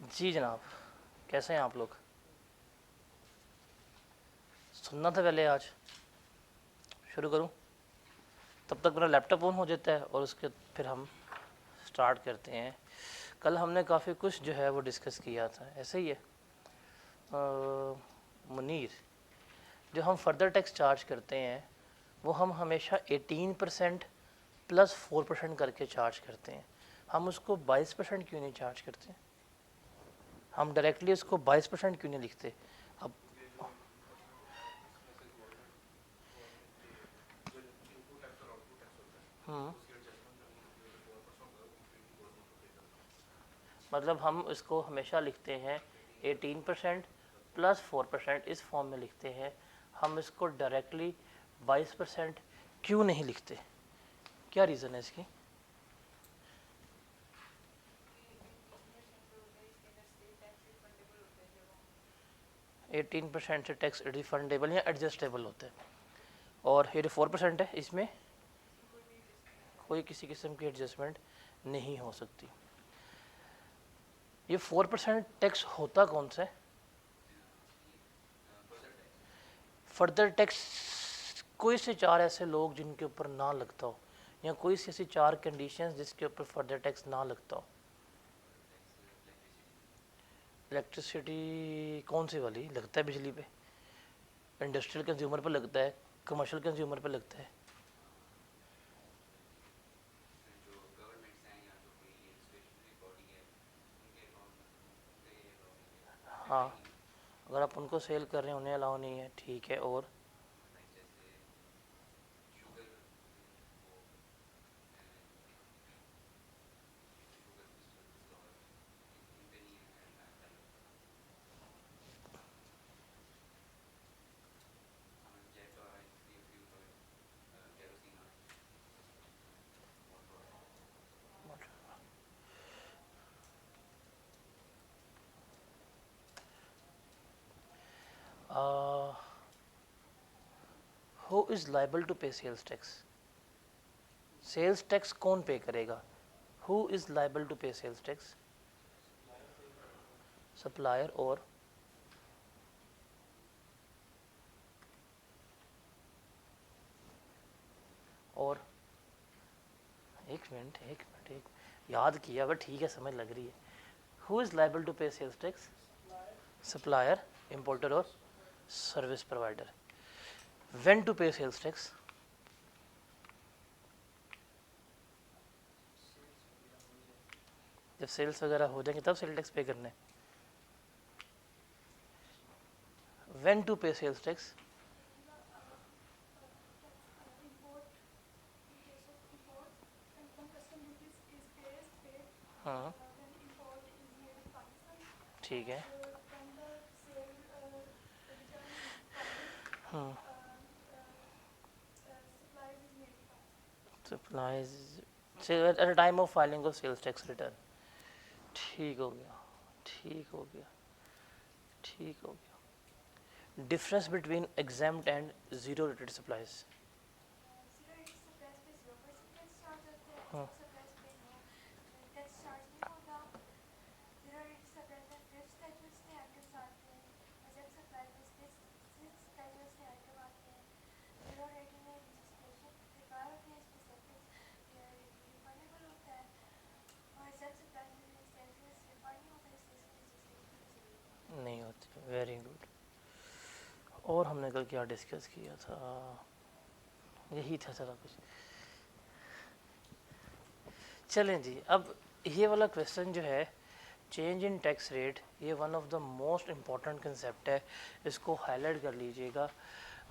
जी जनाब, कैसे हैं आप लोग? सुनना था पहले, आज शुरू करूं? तब तक मेरा लैपटॉप ऑन हो जाता है और उसके फिर हम स्टार्ट करते हैं। कल हमने काफ़ी कुछ जो है वो डिस्कस किया था, ऐसे ही है। मुनीर, जो हम फर्दर टैक्स चार्ज करते हैं वो हम हमेशा 18% प्लस 4% करके चार्ज करते हैं। हम उसको 22% क्यों नहीं चार्ज करते? हम डायरेक्टली उसको 22% क्यों नहीं लिखते? अब मतलब हम इसको हमेशा लिखते हैं 18% प्लस 4%, इस फॉर्म में लिखते हैं। हम इसको डायरेक्टली 22% क्यों नहीं लिखते? क्या रीज़न है इसकी? एटीन परसेंट से टैक्स रिफंडेबल या एडजस्टेबल होता है, और ये जो 4% है इसमें कोई किसी किस्म की एडजस्टमेंट नहीं हो सकती। ये 4% टैक्स होता कौन सा है? फर्दर टैक्स कोई से चार ऐसे लोग जिनके ऊपर ना लगता हो, या कोई सी ऐसी चार कंडीशंस जिसके ऊपर फर्दर टैक्स ना लगता हो। इलेक्ट्रिसिटी कौन सी वाली लगता है? बिजली पे, इंडस्ट्रियल कंज्यूमर पे लगता है, कमर्शियल कंज्यूमर पे लगता है। हाँ, अगर आप उनको सेल कर रहे हैं उन्हें अलाउ नहीं है, ठीक है। और who is liable to pay sales tax? Sales tax कौन पे करेगा? Who is liable to pay sales tax? Supplier और एक याद किया, बट ठीक है, समझ लग रही है। Who is liable to pay sales tax? Supplier, importer और service provider. When to pay sales tax? जब सेल्स वगैरह हो जाएंगे तब सेल टैक्स पे करना है। When to pay sales tax? हाँ, ठीक है। हाँ, supplies at the time of filing of sales tax return. ठीक हो गया, ठीक हो गया, ठीक हो गया। Difference between exempt and zero rated supplies? हाँ, नहीं होती। Very good. और हमने कल क्या डिस्कस किया था? यही था सारा कुछ। चलें जी, अब ये वाला क्वेश्चन जो है, चेंज इन टैक्स रेट, ये one of the most important concept है। इसको हाईलाइट कर लीजिएगा,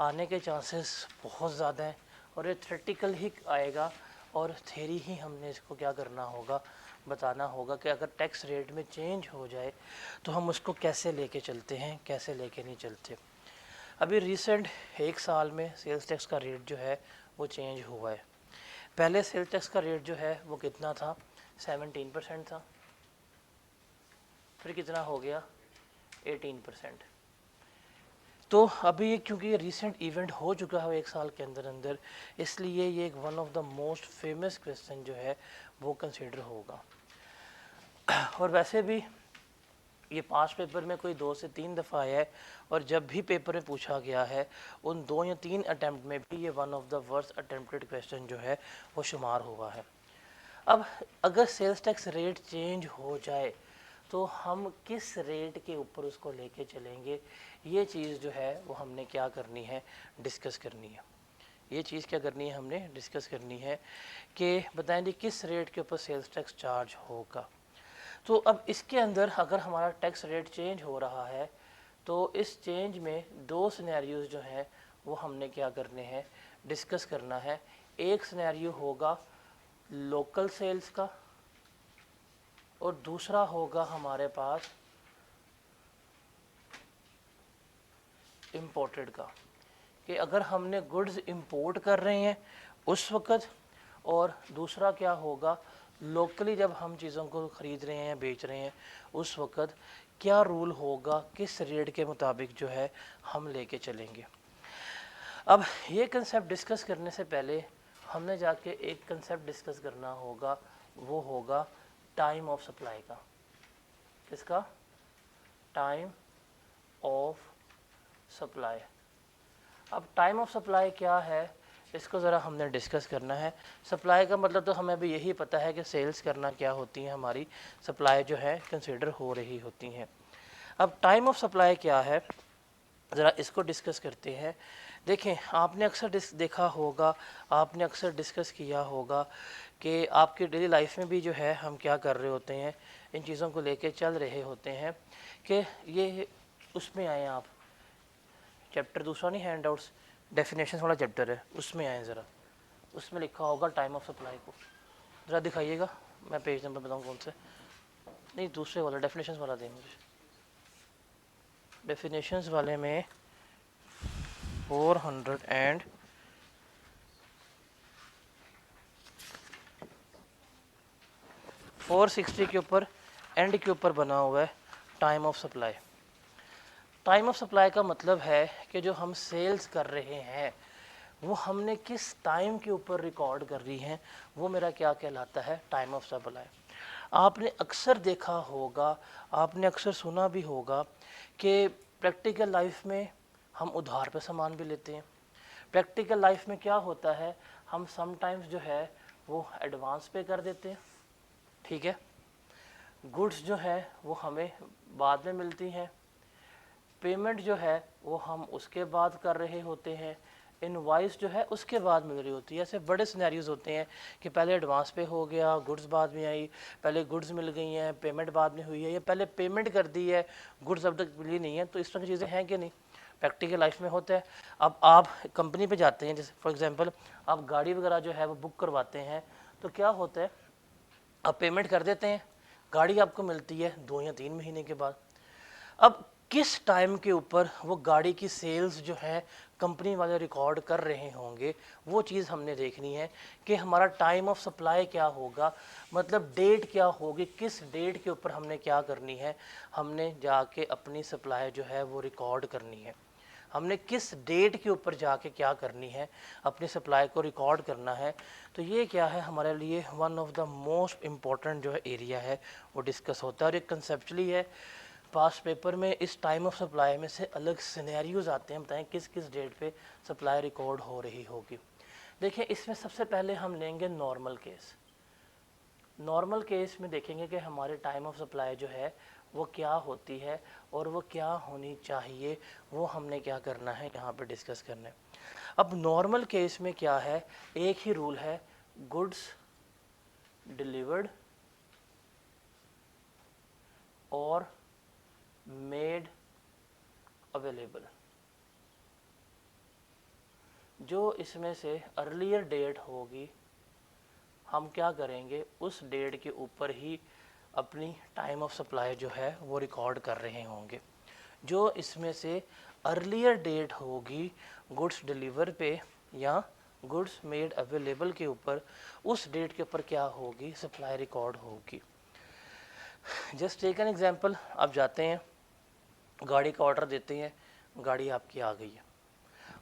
आने के चांसेस बहुत ज़्यादा हैं, और ये थ्योरेटिकल ही आएगा, और थ्योरी ही हमने इसको क्या करना होगा, बताना होगा कि अगर टैक्स रेट में चेंज हो जाए तो हम उसको कैसे लेके चलते हैं, कैसे लेके नहीं चलते। अभी रिसेंट एक साल में सेल्स टैक्स का रेट जो है वो चेंज हुआ है। पहले सेल्स टैक्स का रेट जो है वो कितना था? 17% था। फिर कितना हो गया? 18%। तो अभी ये क्योंकि ये रिसेंट इवेंट हो चुका है एक साल के अंदर अंदर, इसलिए ये एक one of the most famous question जो है वो कंसिडर होगा। और वैसे भी ये पास्ट पेपर में कोई 2 से 3 दफ़ा आया है और जब भी पेपर में पूछा गया है उन 2 या 3 अटैम्प्ट में भी ये one of the worst attempted question जो है वो शुमार हुआ है। अब अगर सेल्स टैक्स रेट चेंज हो जाए तो हम किस रेट के ऊपर उसको लेके चलेंगे, ये चीज़ जो है वो हमने क्या करनी है, डिस्कस करनी है। ये चीज़ क्या करनी है, हमने डिस्कस करनी है कि बताएं जी किस रेट के ऊपर सेल्स टैक्स चार्ज होगा। तो अब इसके अंदर अगर हमारा टैक्स रेट चेंज हो रहा है तो इस चेंज में 2 सिनेरियोज जो हैं वो हमने क्या करने हैं, डिस्कस करना है। एक सिनेरियो होगा लोकल सेल्स का और दूसरा होगा हमारे पास इंपोर्टेड का, कि अगर हमने गुड्स इंपोर्ट कर रहे हैं उस वक़्त, और दूसरा क्या होगा लोकली जब हम चीज़ों को ख़रीद रहे हैं बेच रहे हैं उस वक़्त क्या रूल होगा, किस रेट के मुताबिक जो है हम लेके चलेंगे। अब ये कंसेप्ट डिस्कस करने से पहले हमने जाके एक कंसेप्ट डिस्कस करना होगा, वो होगा टाइम ऑफ सप्लाई का। किसका? Time of supply. अब टाइम ऑफ सप्लाई क्या है इसको ज़रा हमने डिस्कस करना है। सप्लाई का मतलब तो हमें भी यही पता है कि सेल्स करना क्या होती है, हमारी सप्लाई जो है कंसिडर हो रही होती हैं। अब टाइम ऑफ सप्लाई क्या है ज़रा इसको डिस्कस करते हैं। देखें, आपने अक्सर देखा होगा, आपने अक्सर डिस्कस किया होगा कि आपकी डेली लाइफ में भी जो है हम क्या कर रहे होते हैं, इन चीज़ों को लेके चल रहे होते हैं कि ये उसमें आए आप, चैप्टर दूसरा नहीं, हैंड आउट्स डेफिनेशन वाला चैप्टर है, उसमें आए ज़रा, उसमें लिखा होगा टाइम ऑफ सप्लाई को, ज़रा दिखाइएगा, मैं पेज नंबर बताऊँ कौन से, नहीं दूसरे वाला डेफिनेशन वाला दें मुझे। डेफिनेशंस वाले में 460 के ऊपर एंड के ऊपर बना हुआ है time of supply. Time of supply का मतलब है कि जो हम सेल्स कर रहे हैं वो हमने किस टाइम के ऊपर रिकॉर्ड कर रही हैं, वो मेरा क्या कहलाता है, टाइम ऑफ सप्लाई। आपने अक्सर देखा होगा, आपने अक्सर सुना भी होगा कि प्रैक्टिकल लाइफ में हम उधार पे सामान भी लेते हैं। प्रैक्टिकल लाइफ में क्या होता है, हम समटाइम्स जो है वो एडवांस पे कर देते हैं, ठीक है। गुड्स जो है वो हमें बाद में मिलती हैं, पेमेंट जो है वो हम उसके बाद कर रहे होते हैं, इनवॉइस जो है उसके बाद मिल रही होती है। ऐसे बड़े सिनेरियोज होते हैं कि पहले एडवांस पे हो गया, गुड्स बाद में आई, पहले गुड्स मिल गई हैं, पेमेंट बाद में हुई है, या पहले पेमेंट कर दी है, गुड्स अब तक मिली नहीं है। तो इस तरह की चीज़ें हैं कि नहीं, प्रैक्टिकल लाइफ में होता है। अब आप कंपनी पे जाते हैं, जैसे फॉर एग्जांपल आप गाड़ी वगैरह जो है वो बुक करवाते हैं, तो क्या होता है, आप पेमेंट कर देते हैं, गाड़ी आपको मिलती है 2 या 3 महीने के बाद। अब किस टाइम के ऊपर वो गाड़ी की सेल्स जो है कंपनी वाले रिकॉर्ड कर रहे होंगे, वो चीज़ हमने देखनी है कि हमारा टाइम ऑफ सप्लाई क्या होगा, मतलब डेट क्या होगी, किस डेट के ऊपर हमने क्या करनी है, हमने जाके अपनी सप्लाई जो है वो रिकॉर्ड करनी है। हमने किस डेट के ऊपर जाके क्या करनी है, अपनी सप्लाई को रिकॉर्ड करना है। तो ये क्या है हमारे लिए one of the most important जो है एरिया है वो डिस्कस होता है। और ये कंसेप्चुअली है, पास्ट पेपर में इस टाइम ऑफ सप्लाई में से अलग सिनेरियोज आते हैं, बताएं किस किस डेट पे सप्लाई रिकॉर्ड हो रही होगी। देखिए, इसमें सबसे पहले हम लेंगे नॉर्मल केस। नॉर्मल केस में देखेंगे कि हमारे टाइम ऑफ सप्लाई जो है वो क्या होती है और वो क्या होनी चाहिए, वो हमने क्या करना है यहाँ पे डिस्कस करना है। अब नॉर्मल केस में क्या है, एक ही रूल है, गुड्स डिलीवर्ड और मेड अवेलेबल। जो इसमें से अर्लियर डेट होगी हम क्या करेंगे, उस डेट के ऊपर ही अपनी टाइम ऑफ सप्लाई जो है वो रिकॉर्ड कर रहे होंगे। जो इसमें से अर्लियर डेट होगी गुड्स डिलीवर पे या गुड्स मेड अवेलेबल के ऊपर, उस डेट के ऊपर क्या होगी, सप्लाई रिकॉर्ड होगी। जस्ट टेक एन एग्जांपल, आप जाते हैं गाड़ी का ऑर्डर देते हैं, गाड़ी आपकी आ गई है,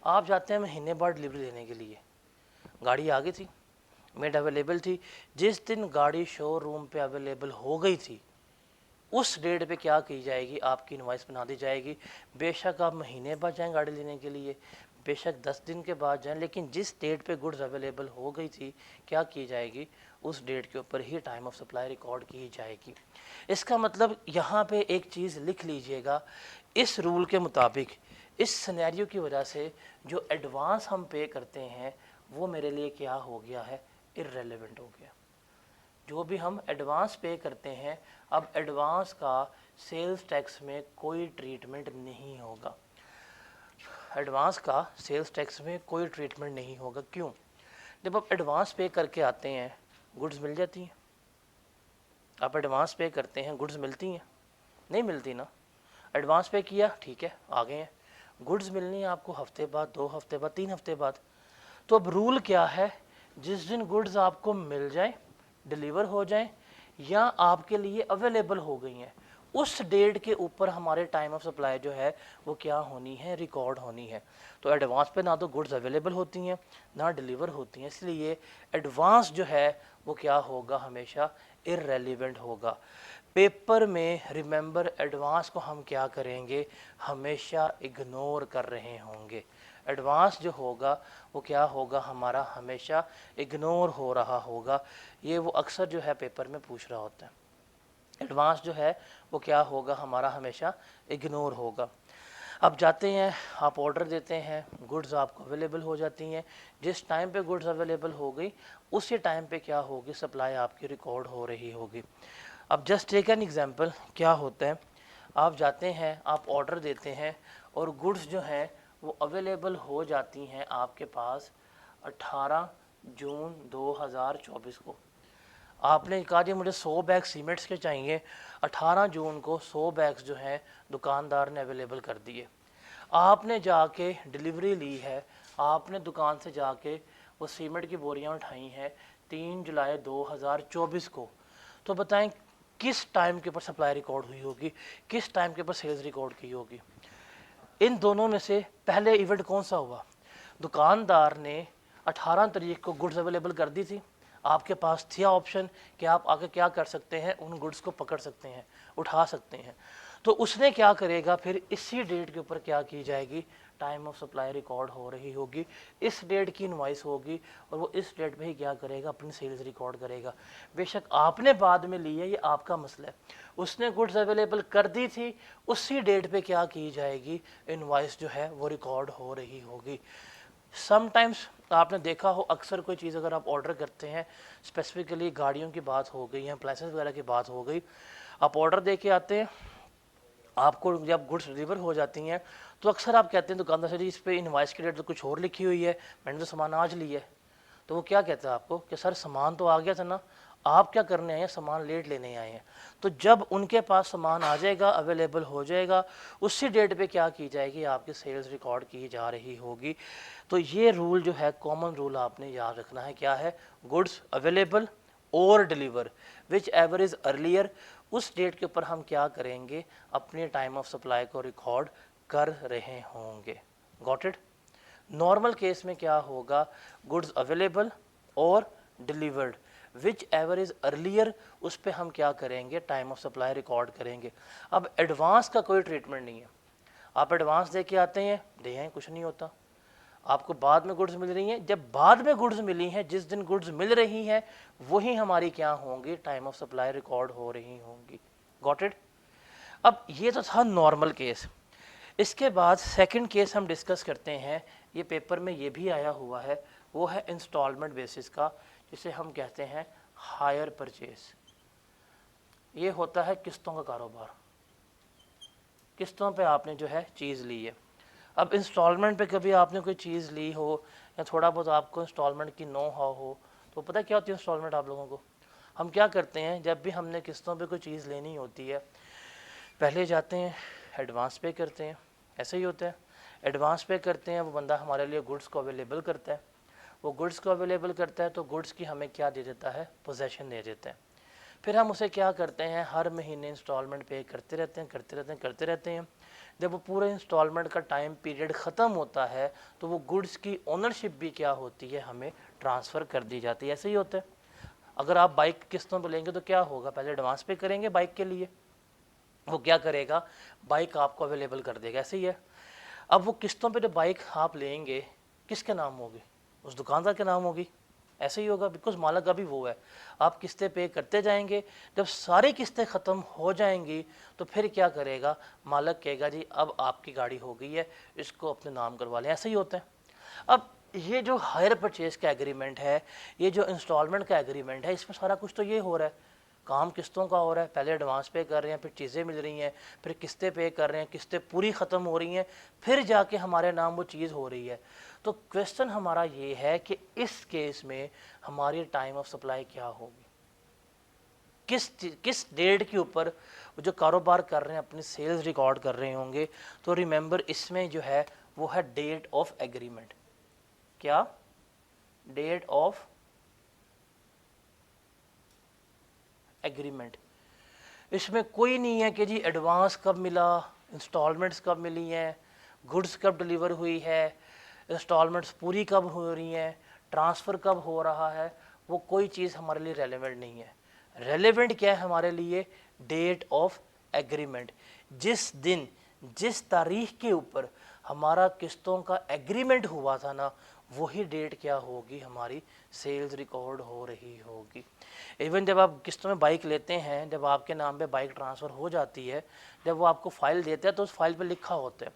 आप जाते हैं महीने बाद डिलीवरी देने के लिए, गाड़ी आ गई थी, मेड अवेलेबल थी, जिस दिन गाड़ी शोरूम पे अवेलेबल हो गई थी उस डेट पे क्या की जाएगी, आपकी इनवॉइस बना दी जाएगी। बेशक आप महीने बाद जाएँ गाड़ी लेने के लिए, बेशक 10 दिन के बाद जाएं, लेकिन जिस डेट पे गुड्स अवेलेबल हो गई थी क्या की जाएगी, उस डेट के ऊपर ही टाइम ऑफ सप्लाई रिकॉर्ड की जाएगी। इसका मतलब यहाँ पे एक चीज़ लिख लीजिएगा, इस रूल के मुताबिक, इस सिनेरियो की वजह से जो एडवांस हम पे करते हैं वो मेरे लिए क्या हो गया है, इर्रेलेवेंट हो गया। जो भी हम एडवांस पे करते हैं, अब एडवांस का सेल्स टैक्स में कोई ट्रीटमेंट नहीं होगा। एडवांस का सेल्स टैक्स में कोई ट्रीटमेंट नहीं होगा। क्यों? जब आप एडवांस पे करके आते हैं गुड्स मिल जाती हैं। आप एडवांस पे करते हैं गुड्स मिलती हैं? नहीं मिलती ना। एडवांस पे किया, ठीक है, आ गए हैं, गुड्स मिलनी है आपको हफ्ते बाद, 2 हफ्ते बाद, 3 हफ्ते बाद। तो अब रूल क्या है, जिस दिन गुड्स आपको मिल जाए, डिलीवर हो जाए या आपके लिए अवेलेबल हो गई हैं, उस डेट के ऊपर हमारे टाइम ऑफ सप्लाई जो है वो क्या होनी है, रिकॉर्ड होनी है। तो एडवांस पे ना तो गुड्स अवेलेबल होती हैं ना डिलीवर होती हैं, इसलिए एडवांस जो है वो क्या होगा, हमेशा इररेलेवेंट होगा। पेपर में रिमेंबर एडवांस को हम क्या करेंगे, हमेशा इग्नोर कर रहे होंगे। एडवांस जो होगा वो क्या होगा, हमारा हमेशा इग्नोर हो रहा होगा। ये वो अक्सर जो है पेपर में पूछ रहा होता है, एडवांस जो है वो क्या होगा, हमारा हमेशा इग्नोर होगा। अब जाते हैं, आप ऑर्डर देते हैं, गुड्स आपको अवेलेबल हो जाती हैं। जिस टाइम पे गुड्स अवेलेबल हो गई उसी टाइम पे क्या होगी, सप्लाई आपकी रिकॉर्ड हो रही होगी। अब जस्ट टेक एन एग्जांपल, क्या होता है, आप जाते हैं, आप ऑर्डर देते हैं और गुड्स जो हैं वो अवेलेबल हो जाती हैं आपके पास 18 जून 2024 को। आपने कहा जी मुझे 100 बैग सीमेंट्स के चाहिए, 18 जून को 100 बैग्स जो हैं दुकानदार ने अवेलेबल कर दिए। आपने जाके डिलीवरी ली है, आपने दुकान से जाके वो सीमेंट की बोरियां उठाई हैं 3 जुलाई 2024 को। तो बताएं किस टाइम के ऊपर सप्लाई रिकॉर्ड हुई होगी, किस टाइम के ऊपर सेल्स रिकॉर्ड की होगी। इन दोनों में से पहले इवेंट कौन सा हुआ, दुकानदार ने 18 तारीख को गुड्स अवेलेबल कर दी थी, आपके पास था ऑप्शन कि आप आगे क्या कर सकते हैं, उन गुड्स को पकड़ सकते हैं, उठा सकते हैं। तो उसने क्या करेगा, फिर इसी डेट के ऊपर क्या की जाएगी, टाइम ऑफ सप्लाई रिकॉर्ड हो रही होगी, इस डेट की इनवॉइस होगी और वो इस डेट पे ही क्या करेगा, अपनी सेल्स रिकॉर्ड करेगा। बेशक आपने बाद में ली है, ये आपका मसला है, उसने गुड्स अवेलेबल कर दी थी, उसी डेट पे क्या की जाएगी, इनवॉइस जो है वो रिकॉर्ड हो रही होगी। समटाइम्स आपने देखा हो, अक्सर कोई चीज़ अगर आप ऑर्डर करते हैं, स्पेसिफिकली गाड़ियों की बात हो गई या अप्लायंसेस वगैरह की बात हो गई, आप ऑर्डर दे के आते हैं, आपको जब गुड्स डिलीवर हो जाती हैं तो अक्सर आप कहते हैं दुकानदार से जी इस पे इनवॉइस की डेट तो कुछ और लिखी हुई है, मैंने तो सामान आज लिया है। तो वो क्या कहता है आपको कि सर सामान तो आ गया था ना, आप क्या करने आए हैं, सामान लेट लेने आए हैं। तो जब उनके पास सामान आ जाएगा, अवेलेबल हो जाएगा, उसी डेट पे क्या की जाएगी, आपकी सेल्स रिकॉर्ड की जा रही होगी। तो ये रूल जो है, कॉमन रूल आपने याद रखना है, क्या है, गुड्स अवेलेबल और deliver which ever is earlier, उस डेट के ऊपर हम क्या करेंगे, अपने टाइम ऑफ सप्लाई को रिकॉर्ड कर रहे होंगे। Got it. नॉर्मल केस में क्या होगा, गुड्स अवेलेबल और delivered which ever is earlier, उस पर हम क्या करेंगे, टाइम ऑफ सप्लाई रिकॉर्ड करेंगे। अब एडवांस का कोई ट्रीटमेंट नहीं है, आप एडवांस दे के आते हैं, दे हैं, कुछ नहीं होता। आपको बाद में गुड्स मिल रही हैं, जब बाद में गुड्स मिली हैं, जिस दिन गुड्स मिल रही हैं वही हमारी क्या होंगी, टाइम ऑफ सप्लाई रिकॉर्ड हो रही होंगी। Got it. अब ये तो था नॉर्मल केस। इसके बाद सेकंड केस हम डिस्कस करते हैं, ये पेपर में ये भी आया हुआ है, वो है इंस्टॉलमेंट बेसिस का, जिसे हम कहते हैं हायर परचेज। ये होता है किस्तों का कारोबार, किस्तों पे आपने जो है चीज़ ली है। अब इंस्टॉलमेंट पे कभी आपने कोई चीज़ ली हो या थोड़ा बहुत आपको इंस्टॉलमेंट की नो हाउ हो, तो पता क्या होती है इंस्टॉलमेंट आप लोगों को, हम क्या करते हैं, जब भी हमने किस्तों पे कोई चीज़ लेनी होती है, पहले जाते हैं एडवांस पे करते हैं, ऐसे ही होता है, एडवांस पे करते हैं, वो बंदा हमारे लिए गुड्स को अवेलेबल करता है, वो गुड्स को अवेलेबल करता है तो गुड्स की हमें क्या दे देता है, पोजेसन दे देता है। फिर हम उसे क्या करते हैं, हर महीने इंस्टॉलमेंट पे करते रहते हैं, करते रहते हैं, करते रहते हैं। जब वो पूरे इंस्टॉलमेंट का टाइम पीरियड ख़त्म होता है तो वो गुड्स की ओनरशिप भी क्या होती है, हमें ट्रांसफ़र कर दी जाती है। ऐसे ही होता है, अगर आप बाइक किस्तों पर लेंगे तो क्या होगा, पहले एडवांस पे करेंगे बाइक के लिए, वो क्या करेगा, बाइक आपको अवेलेबल कर देगा। ऐसे ही है। अब वो किस्तों पे जो बाइक आप लेंगे किसके नाम होगी, उस दुकानदार के नाम होगी। ऐसे ही होगा, बिकॉज मालिक अभी वो है। आप किस्तें पे करते जाएंगे, जब सारी किस्तें ख़त्म हो जाएंगी तो फिर क्या करेगा, मालिक कहेगा जी अब आपकी गाड़ी हो गई है, इसको अपने नाम करवा लें। ऐसे ही होता है। अब ये जो हायर परचेज का एग्रीमेंट है, ये जो इंस्टॉलमेंट का एग्रीमेंट है, इसमें सारा कुछ तो ये हो रहा है, काम किस्तों का हो रहा है। पहले एडवांस पे कर रहे हैं, फिर चीज़ें मिल रही हैं, फिर किस्तें पे कर रहे हैं, किस्तें पूरी ख़त्म हो रही हैं, फिर जाके हमारे नाम वो चीज़ हो रही है। तो क्वेश्चन हमारा ये है कि इस केस में हमारी टाइम ऑफ सप्लाई क्या होगी, किस डेट के ऊपर जो कारोबार कर रहे हैं अपनी सेल्स रिकॉर्ड कर रहे होंगे। तो रिमेंबर इसमें जो है वो है डेट ऑफ एग्रीमेंट। क्या, डेट ऑफ एग्रीमेंट। इसमें कोई नहीं है कि जी एडवांस कब मिला, इंस्टॉलमेंट्स कब मिली हैं, गुड्स कब डिलीवर हुई है, इंस्टॉलमेंट्स पूरी कब हो रही हैं, ट्रांसफ़र कब हो रहा है। वो कोई चीज़ हमारे लिए रेलेवेंट नहीं है। रेलेवेंट क्या है हमारे लिए, डेट ऑफ एग्रीमेंट। जिस दिन, जिस तारीख के ऊपर हमारा किस्तों का एग्रीमेंट हुआ था ना, वही डेट क्या होगी, हमारी सेल्स रिकॉर्ड हो रही होगी। इवन जब आप किस्तों में बाइक लेते हैं, जब आपके नाम पे बाइक ट्रांसफ़र हो जाती है, जब वो आपको फ़ाइल देते हैं तो उस फाइल पे लिखा होता है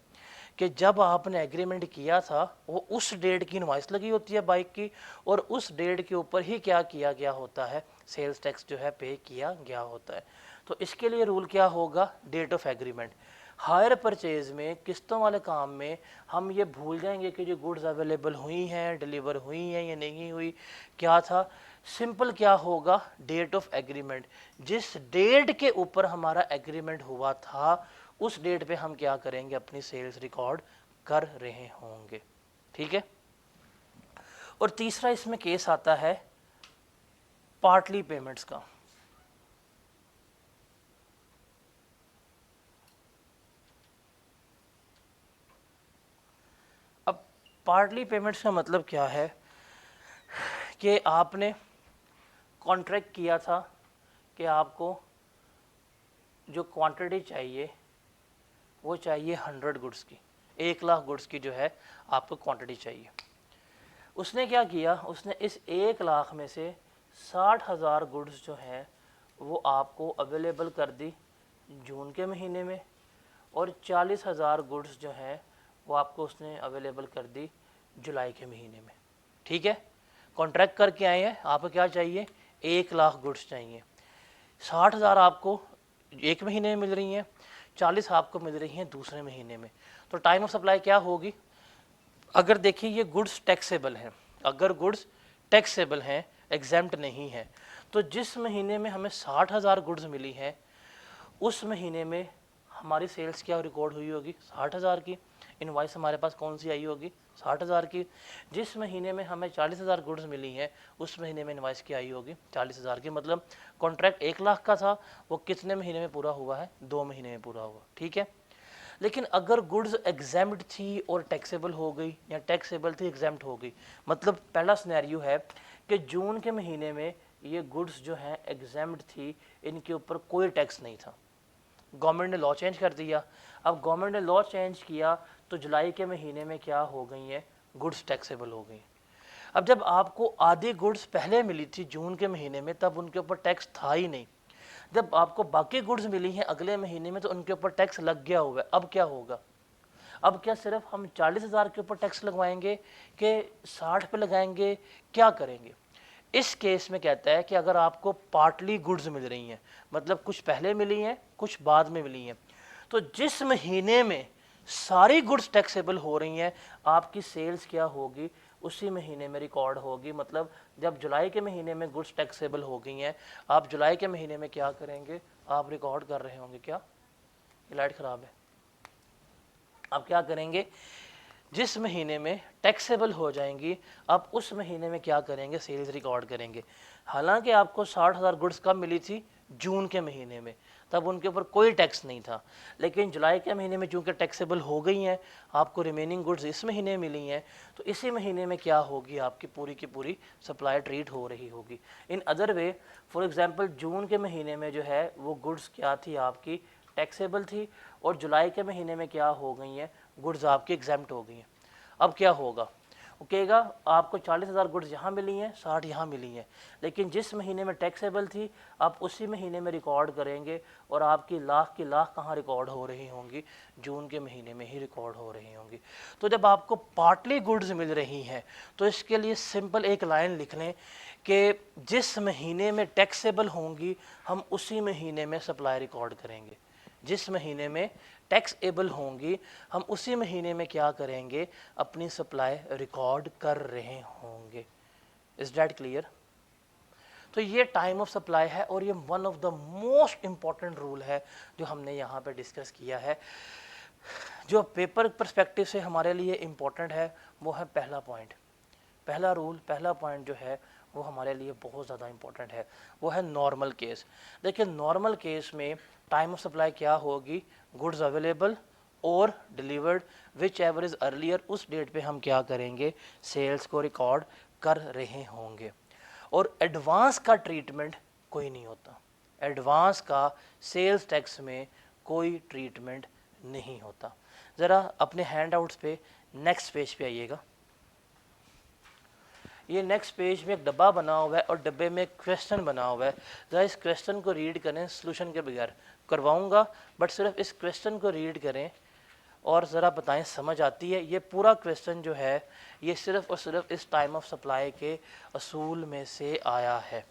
कि जब आपने एग्रीमेंट किया था वो उस डेट की इनवॉइस लगी होती है बाइक की, और उस डेट के ऊपर ही क्या किया गया होता है, सेल्स टैक्स जो है पे किया गया होता है। तो इसके लिए रूल क्या होगा, date of agreement. Hire purchase में, किस्तों वाले काम में हम ये भूल जाएंगे कि जो गुड्स अवेलेबल हुई हैं, डिलीवर हुई हैं या नहीं हुई, क्या था। सिंपल क्या होगा, डेट ऑफ एग्रीमेंट। जिस डेट के ऊपर हमारा एग्रीमेंट हुआ था उस डेट पे हम क्या करेंगे, अपनी सेल्स रिकॉर्ड कर रहे होंगे। ठीक है। और तीसरा इसमें केस आता है पार्टली पेमेंट्स का। अब पार्टली पेमेंट्स का मतलब क्या है कि आपने कॉन्ट्रैक्ट किया था कि आपको जो क्वांटिटी चाहिए वो चाहिए 100 गुड्स की, 1 लाख गुड्स की जो है आपको क्वांटिटी चाहिए। उसने क्या किया, उसने इस 1 लाख में से 60,000 गुड्स जो हैं वो आपको अवेलेबल कर दी जून के महीने में, और 40,000 गुड्स जो हैं वो आपको उसने अवेलेबल कर दी जुलाई के महीने में। ठीक है। कॉन्ट्रैक्ट करके आए हैं, आपको क्या चाहिए, 1 लाख गुड्स चाहिए। 60,000 आपको एक महीने में मिल रही हैं, 40 आपको मिल रही हैं दूसरे महीने में। तो टाइम ऑफ सप्लाई क्या होगी, अगर देखिए ये गुड्स टैक्सेबल हैं, अगर गुड्स टैक्सेबल हैं, एग्जेम्प्ट नहीं है, तो जिस महीने में हमें 60,000 गुड्स मिली हैं उस महीने में हमारी सेल्स क्या रिकॉर्ड हुई होगी, 60,000 की। इनवॉइस हमारे पास कौन सी आई होगी, 60,000 की। जिस महीने में हमें 40,000 गुड्स मिली हैं उस महीने में इनवॉइस क्या आई होगी, 40,000 की। मतलब कॉन्ट्रैक्ट 1 लाख का था, वो कितने महीने में पूरा हुआ है, 2 महीने में पूरा हुआ। ठीक है। लेकिन अगर गुड्स एग्जाम्प्ट थी और टैक्सेबल हो गई, या टैक्सेबल थी एग्जाम्प्ट हो गई, मतलब पहला सिनेरियो है कि जून के महीने में ये गुड्स जो हैं एग्जाम्प्ट थी, इनके ऊपर कोई टैक्स नहीं था, गवर्नमेंट ने लॉ चेंज कर दिया। अब गवर्नमेंट ने लॉ चेंज किया तो जुलाई के महीने में क्या हो गई हैं, गुड्स टैक्सेबल हो गई। अब जब आपको आधी गुड्स पहले मिली थी जून के महीने में, तब उनके ऊपर टैक्स था ही नहीं। जब आपको बाकी गुड्स मिली हैं अगले महीने में तो उनके ऊपर टैक्स लग गया हुआ है। अब क्या होगा, अब क्या सिर्फ हम 40,000 के ऊपर टैक्स लगवाएंगे कि 60 पे लगाएंगे, क्या करेंगे। इस केस में कहता है कि अगर आपको पार्टली गुड्स मिल रही हैं, मतलब कुछ पहले मिली हैं कुछ बाद में मिली हैं, तो जिस महीने में सारी गुड्स टैक्सेबल हो रही हैं आपकी सेल्स क्या होगी, उसी महीने में रिकॉर्ड होगी। मतलब जब जुलाई के महीने में गुड्स टैक्सेबल हो गई हैं, आप जुलाई के महीने में क्या करेंगे, आप रिकॉर्ड कर रहे होंगे। क्या, ये लाइट ख़राब है। आप क्या करेंगे, जिस महीने में टैक्सेबल हो जाएंगी आप उस महीने में क्या करेंगे, सेल्स रिकॉर्ड करेंगे। हालांकि आपको 60,000 गुड्स कब मिली थी, जून के महीने में, तब उनके ऊपर कोई टैक्स नहीं था। लेकिन जुलाई के महीने में चूँकि टैक्सेबल हो गई हैं, आपको रिमेनिंग गुड्स इस महीने मिली हैं, तो इसी महीने में क्या होगी, आपकी पूरी की पूरी सप्लाई ट्रीट हो रही होगी। In other way, for example June के महीने में जो है वो गुड्स क्या थी, आपकी टैक्सेबल थी और जुलाई के महीने में क्या हो गई हैं, गुड्स आपकी एग्जाम्प्ट हो गई हैं। अब क्या होगा, वो कहेगा आपको 40,000 गुड्स यहाँ मिली हैं, 60 यहाँ मिली हैं, लेकिन जिस महीने में टैक्सेबल थी आप उसी महीने में रिकॉर्ड करेंगे और आपकी लाख की लाख कहाँ रिकॉर्ड हो रही होंगी, जून के महीने में ही रिकॉर्ड हो रही होंगी। तो जब आपको पार्टली गुड्स मिल रही हैं तो इसके लिए सिंपल एक लाइन लिख लें कि जिस महीने में टैक्सेबल होंगी हम उसी महीने में सप्लाई रिकॉर्ड करेंगे। जिस महीने में टैक्स एबल होंगी हम उसी महीने में क्या करेंगे, अपनी सप्लाई रिकॉर्ड कर रहे होंगे। Is that clear? तो ये टाइम ऑफ सप्लाई है और ये one of the most important rule है जो हमने यहाँ पे डिस्कस किया है, जो पेपर पर्सपेक्टिव से हमारे लिए इम्पोर्टेंट है। वो है पहला पॉइंट, पहला रूल, पहला पॉइंट जो है वो हमारे लिए बहुत ज़्यादा इंपॉर्टेंट है, वो है नॉर्मल केस। देखिए नॉर्मल केस में टाइम ऑफ सप्लाई क्या होगी, गुड्स अवेलेबल और delivered which ever is earlier, उस डेट पे हम क्या करेंगे, सेल्स को रिकॉर्ड कर रहे होंगे। और एडवांस का ट्रीटमेंट कोई नहीं होता, एडवांस का सेल्स टैक्स में कोई ट्रीटमेंट नहीं होता। ज़रा अपने हैंड आउट्स पे नेक्स्ट पेज पे आइएगा। ये नेक्स्ट पेज में एक डब्बा बना हुआ है और डब्बे में एक क्वेश्चन बना हुआ है। ज़रा इस क्वेश्चन को रीड करें, सोल्यूशन के बगैर करवाऊंगा, बट सिर्फ इस क्वेश्चन को रीड करें और ज़रा बताएं समझ आती है। ये पूरा क्वेश्चन जो है ये सिर्फ और सिर्फ इस टाइम ऑफ सप्लाई के असूल में से आया है।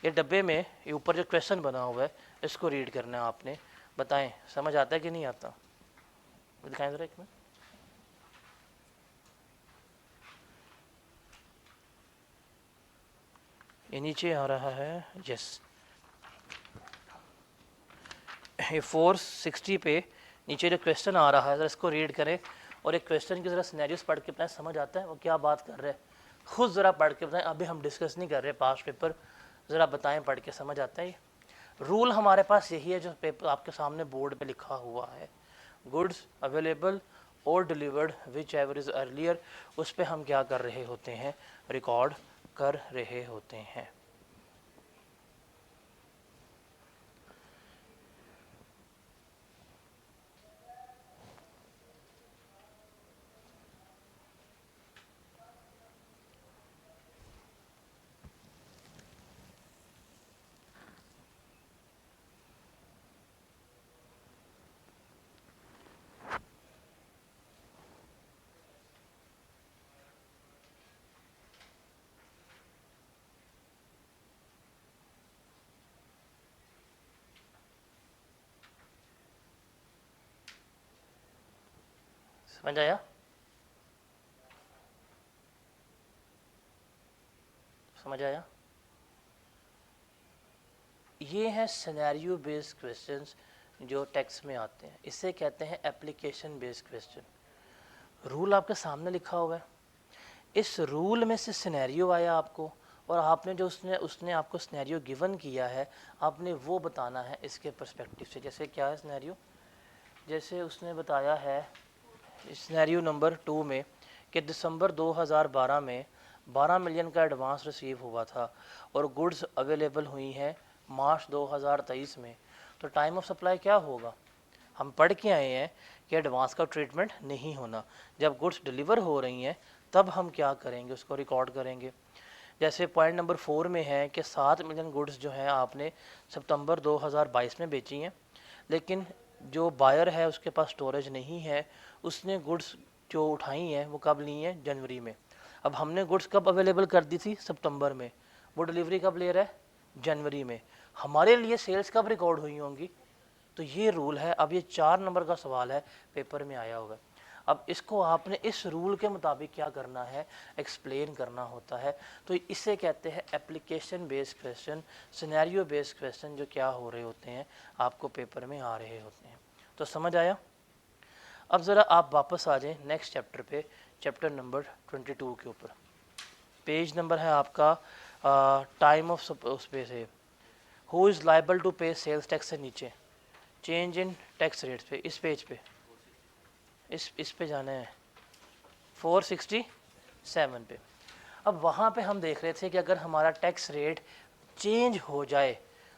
ये डब्बे में ये ऊपर जो क्वेश्चन बना हुआ है इसको रीड करना है आपने, बताएं समझ आता है कि नहीं आता, दिखाएं ज़रा एक मिनट। ये नीचे आ रहा है, यस, ये 460 पे नीचे जो क्वेश्चन आ रहा है ज़रा इसको रीड करें और एक क्वेश्चन की ज़रा सिनेरियोस पढ़ के बताएं समझ आता है वो क्या बात कर रहे हैं, खुद ज़रा पढ़ के बताएं। अभी हम डिस्कस नहीं कर रहे पास्ट पेपर, ज़रा बताएं पढ़ के समझ आता है। रूल हमारे पास यही है जो पेपर आपके सामने बोर्ड पे लिखा हुआ है, गुड्स अवेलेबल और delivered which ever is earlier, उस पर हम क्या कर रहे होते हैं, रिकॉर्ड कर रहे होते हैं। समझ आया? समझ आया? ये हैं सिनेरियो बेस्ड क्वेश्चंस जो टेक्स्ट में आते हैं, इसे कहते हैं एप्लीकेशन बेस्ड क्वेश्चन। रूल आपके सामने लिखा हुआ है, इस रूल में से सिनेरियो आया आपको और आपने जो उसने आपको सिनेरियो गिवन किया है आपने वो बताना है इसके पर्सपेक्टिव से। जैसे क्या है सिनेरियो, जैसे उसने बताया है सिनेरियो नंबर 2 में कि दिसंबर 2012 में 12 मिलियन का एडवांस रिसीव हुआ था और गुड्स अवेलेबल हुई हैं मार्च 2023 में, तो टाइम ऑफ सप्लाई क्या होगा। हम पढ़ के आए हैं कि एडवांस का ट्रीटमेंट नहीं होना, जब गुड्स डिलीवर हो रही हैं तब हम क्या करेंगे, उसको रिकॉर्ड करेंगे। जैसे पॉइंट नंबर 4 में है कि 7 मिलियन गुड्स जो हैं आपने सितंबर 2022 में बेची हैं, लेकिन जो बायर है उसके पास स्टोरेज नहीं है, उसने गुड्स जो उठाई हैं वो कब ली हैं, जनवरी में। अब हमने गुड्स कब अवेलेबल कर दी थी, सितंबर में, वो डिलीवरी कब ले रहा है, जनवरी में। हमारे लिए सेल्स कब रिकॉर्ड हुई होंगी, तो ये रूल है। अब ये 4 नंबर का सवाल है, पेपर में आया होगा। अब इसको आपने इस रूल के मुताबिक क्या करना है, एक्सप्लेन करना होता है। तो इसे कहते हैं application based question, scenario based question, जो क्या हो रहे होते हैं आपको पेपर में आ रहे होते हैं। तो समझ आया? अब ज़रा आप वापस आ जाएं नेक्स्ट चैप्टर पे, चैप्टर नंबर 22 के ऊपर। पेज नंबर है आपका टाइम ऑफ उस पे से who is liable to pay sales tax से नीचे चेंज इन टैक्स रेट्स पे, इस पेज पे, इस पे जाना है 467 पे। अब वहाँ पे हम देख रहे थे कि अगर हमारा टैक्स रेट चेंज हो जाए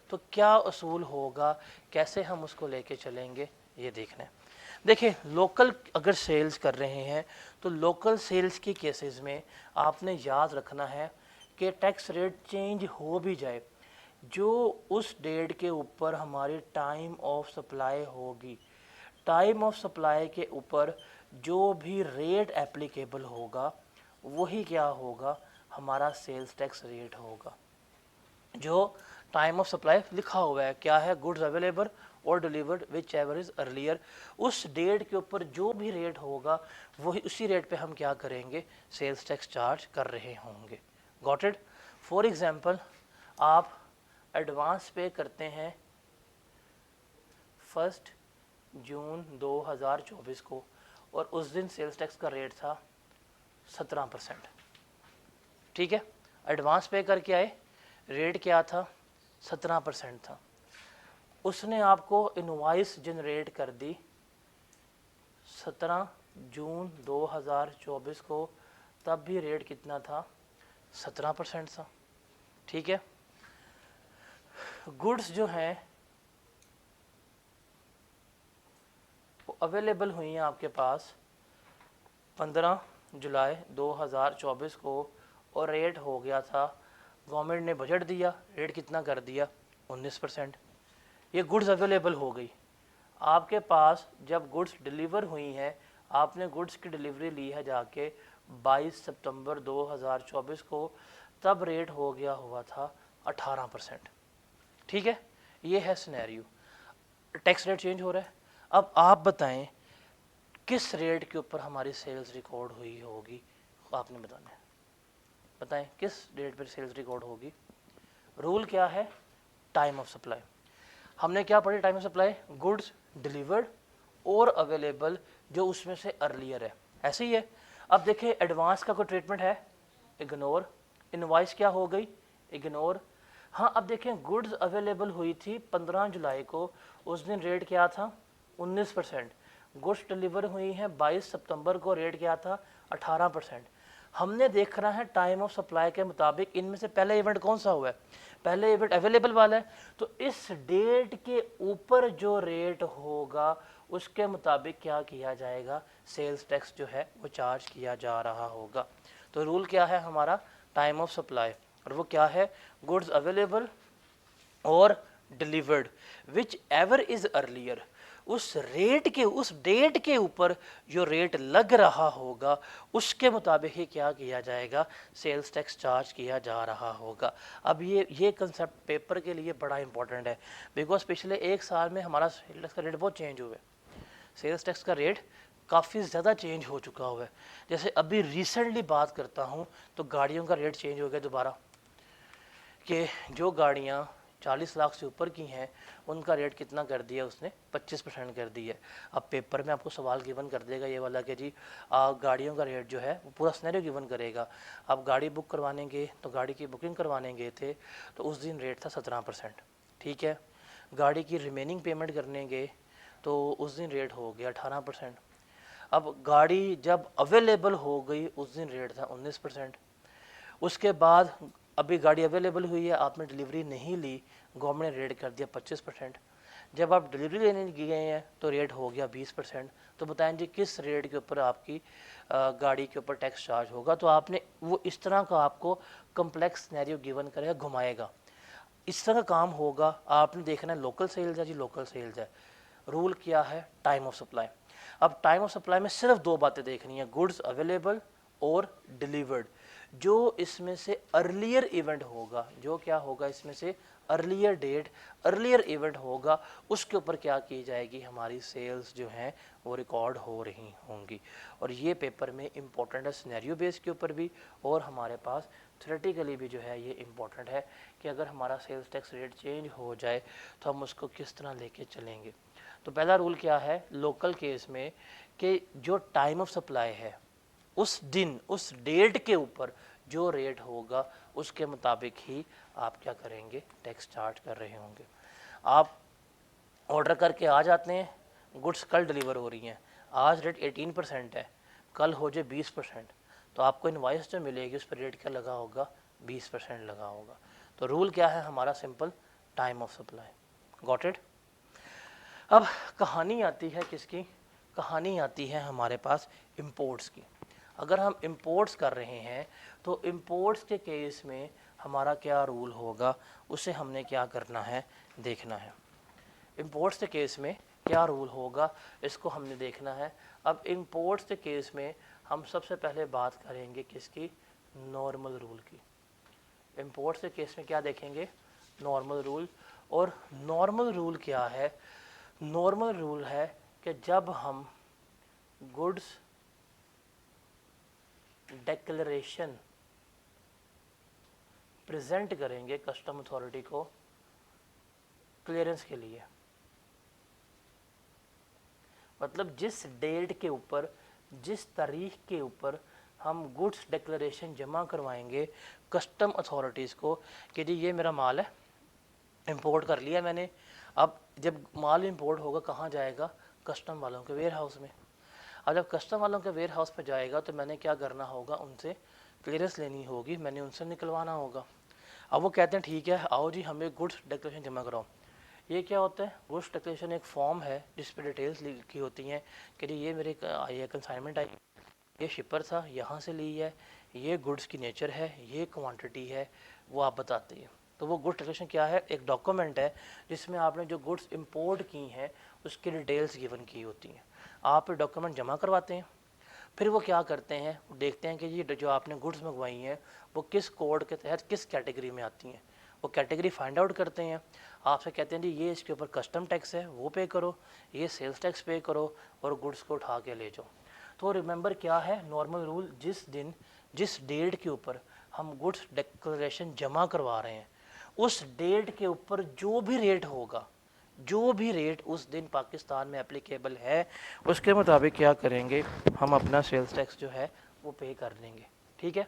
तो क्या असूल होगा, कैसे हम उसको लेके चलेंगे, ये देखना है। देखिए लोकल अगर सेल्स कर रहे हैं तो लोकल सेल्स के केसेस में आपने याद रखना है कि टैक्स रेट चेंज हो भी जाए, जो उस डेट के ऊपर हमारी टाइम ऑफ सप्लाई होगी, टाइम ऑफ सप्लाई के ऊपर जो भी रेट एप्लीकेबल होगा वही क्या होगा, हमारा सेल्स टैक्स रेट होगा। जो टाइम ऑफ सप्लाई लिखा हुआ है क्या है, गुड्स अवेलेबल और delivered which ever is earlier, उस डेट के ऊपर जो भी रेट होगा वही उसी रेट पे हम क्या करेंगे, सेल्स टैक्स चार्ज कर रहे होंगे। Got it. फॉर एग्जांपल आप एडवांस पे करते हैं 1 जून 2024 को और उस दिन सेल्स टैक्स का रेट था 17%। ठीक है, एडवांस पे करके आए, रेट क्या था, 17% था। उसने आपको इनवॉइस जनरेट कर दी 17 जून 2024 को, तब भी रेट कितना था, 17% था। ठीक है, गुड्स जो हैं वो अवेलेबल हुई हैं आपके पास 15 जुलाई 2024 को और रेट हो गया था, गवर्नमेंट ने बजट दिया, रेट कितना कर दिया, 19%। ये गुड्स अवेलेबल हो गई। आपके पास जब गुड्स डिलीवर हुई हैं, आपने गुड्स की डिलीवरी ली है जाके 22 सितंबर 2024 को, तब रेट हो गया हुआ था 18%। ठीक है, ये है सिनेरियो, टैक्स रेट चेंज हो रहा है। अब आप बताएं किस रेट के ऊपर हमारी सेल्स रिकॉर्ड हुई होगी, आपने बताना है, बताएं किस डेट पर सेल्स रिकॉर्ड होगी। रूल क्या है, टाइम ऑफ सप्लाई। हमने क्या पढ़ी, time of supply, goods delivered और अवेलेबल जो उसमें से अर्लियर है, ऐसे ही है। अब देखिए एडवांस का कोई ट्रीटमेंट है, इग्नोर। इनवॉइस क्या हो गई, इग्नोर। हाँ अब देखें गुड्स अवेलेबल हुई थी 15 जुलाई को, उस दिन रेट क्या था, 19%। गुड्स डिलीवर हुई हैं 22 सितंबर को, रेट क्या था, 18%। हमने देखना है टाइम ऑफ सप्लाई के मुताबिक इनमें से पहले इवेंट कौन सा हुआ है, पहले इवेंट अवेलेबल वाला है, तो इस डेट के ऊपर जो रेट होगा उसके मुताबिक क्या किया जाएगा, सेल्स टैक्स जो है वो चार्ज किया जा रहा होगा। तो रूल क्या है हमारा, टाइम ऑफ सप्लाई, और वो क्या है, गुड्स अवेलेबल और delivered which ever is earlier, उस रेट के, उस डेट के ऊपर जो रेट लग रहा होगा उसके मुताबिक ही क्या किया जाएगा, सेल्स टैक्स चार्ज किया जा रहा होगा। अब ये कंसेप्ट पेपर के लिए बड़ा इंपॉर्टेंट है, बिकॉज पिछले एक साल में हमारा सेल्स टैक्स का रेट बहुत चेंज हुआ है, सेल्स टैक्स का रेट काफ़ी ज़्यादा चेंज हो चुका हुआ है। जैसे अभी रिसेंटली बात करता हूँ तो गाड़ियों का रेट चेंज हो गया दोबारा, कि जो गाड़ियाँ 40 लाख से ऊपर की हैं उनका रेट कितना कर दिया उसने, 25% कर दिया है। अब पेपर में आपको सवाल गिवन कर देगा ये वाला कि जी गाड़ियों का रेट जो है वो पूरा सिनेरियो गिवन करेगा। आप गाड़ी बुक करवाने गए तो गाड़ी की बुकिंग करवाने गए थे तो उस दिन रेट था 17%। ठीक है, गाड़ी की रिमेनिंग पेमेंट करने गए तो उस दिन रेट हो गया 18%। अब गाड़ी जब अवेलेबल हो गई उस दिन रेट था 19%। उसके बाद अभी गाड़ी अवेलेबल हुई है, आपने डिलीवरी नहीं ली, गवर्नमेंट ने रेट कर दिया 25%। जब आप डिलीवरी लेने गए हैं तो रेट हो गया 20%। तो बताएं जी किस रेट के ऊपर आपकी गाड़ी के ऊपर टैक्स चार्ज होगा। तो आपने वो इस तरह का आपको कम्प्लेक्स सिनेरियो गिवन करेगा, घुमाएगा, इस तरह का काम होगा। आपने देखना है लोकल सेल्स है जी, लोकल सेल्स है। रूल क्या है, टाइम ऑफ सप्लाई। अब टाइम ऑफ सप्लाई में सिर्फ दो बातें देखनी है, गुड्स अवेलेबल और डिलीवर्ड। जो इसमें से अर्लियर इवेंट होगा, जो क्या होगा इसमें से अर्लियर डेट, अर्लियर इवेंट होगा, उसके ऊपर क्या की जाएगी, हमारी सेल्स जो हैं वो रिकॉर्ड हो रही होंगी। और ये पेपर में इम्पोर्टेंट है, सिनेरियो बेस के ऊपर भी और हमारे पास थ्योरेटिकली भी जो है ये इम्पोर्टेंट है कि अगर हमारा सेल्स टैक्स रेट चेंज हो जाए तो हम उसको किस तरह लेके चलेंगे। तो पहला रूल क्या है लोकल केस में, कि जो टाइम ऑफ सप्लाई है उस दिन, उस डेट के ऊपर जो रेट होगा उसके मुताबिक ही आप क्या करेंगे, टैक्स चार्ज कर रहे होंगे। आप ऑर्डर करके आ जाते हैं, गुड्स कल डिलीवर हो रही हैं, आज रेट 18% है, कल हो जाए 20%, तो आपको इनवॉइस जो मिलेगी उस पर रेट क्या लगा होगा, 20% लगा होगा। तो रूल क्या है हमारा, simple, time of supply. Got it. अब कहानी आती है किसकी, कहानी आती है हमारे पास इंपोर्ट्स की। अगर हम इंपोर्ट्स कर रहे हैं तो इंपोर्ट्स के केस में हमारा क्या रूल होगा, उसे हमने क्या करना है, देखना है। इंपोर्ट्स के केस में क्या रूल होगा, इसको हमने देखना है। अब इंपोर्ट्स के केस में हम सबसे पहले बात करेंगे किसकी, नॉर्मल रूल की। इंपोर्ट्स के केस में क्या देखेंगे, नॉर्मल रूल। और नॉर्मल रूल क्या है, नॉर्मल रूल है कि जब हम गुड्स डिक्लेरेशन प्रेजेंट करेंगे कस्टम अथॉरिटी को क्लियरेंस के लिए, मतलब जिस डेट के ऊपर, जिस तारीख के ऊपर हम गुड्स डिक्लेरेशन जमा करवाएंगे कस्टम अथॉरिटीज़ को कि जी ये मेरा माल है, इंपोर्ट कर लिया मैंने। अब जब माल इंपोर्ट होगा कहाँ जाएगा, कस्टम वालों के वेयर हाउस में। अब जब कस्टम वालों के वेयर हाउस पर जाएगा तो मैंने क्या करना होगा, उनसे क्लियरेंस लेनी होगी, मैंने उनसे निकलवाना होगा। अब वो कहते हैं ठीक है आओ जी हमें गुड्स डिक्लेरेशन जमा कराओ। ये क्या होता है, गुड्स डिक्लेरेशन एक फॉर्म है जिस पर डिटेल्स लिखी होती हैं कि जी ये मेरे आई है कंसाइनमेंट आई, ये शिपर था यहाँ से ली है, ये गुड्स की नेचर है, ये क्वांटिटी है, वो आप बताते हैं। तो वो गुड्स डिक्लेरेशन क्या है, एक डॉक्यूमेंट है जिसमें आपने जो गुड्स इंपोर्ट की हैं उसकी डिटेल्स गिवन की होती हैं। आप डॉक्यूमेंट जमा करवाते हैं, फिर वो क्या करते हैं, वो देखते हैं कि ये जो आपने गुड्स मंगवाई हैं वो किस कोड के तहत किस कैटेगरी में आती हैं। वो कैटेगरी फाइंड आउट करते हैं, आपसे कहते हैं जी ये इसके ऊपर कस्टम टैक्स है वो पे करो, ये सेल्स टैक्स पे करो और गुड्स को उठा के ले जाओ। तो रिमेंबर क्या है नॉर्मल रूल, जिस दिन जिस डेट के ऊपर हम गुड्स डिक्लेरेशन जमा करवा रहे हैं उस डेट के ऊपर जो भी रेट होगा, जो भी रेट उस दिन पाकिस्तान में एप्लीकेबल है उसके मुताबिक क्या करेंगे, हम अपना सेल्स टैक्स जो है वो पे कर देंगे। ठीक है।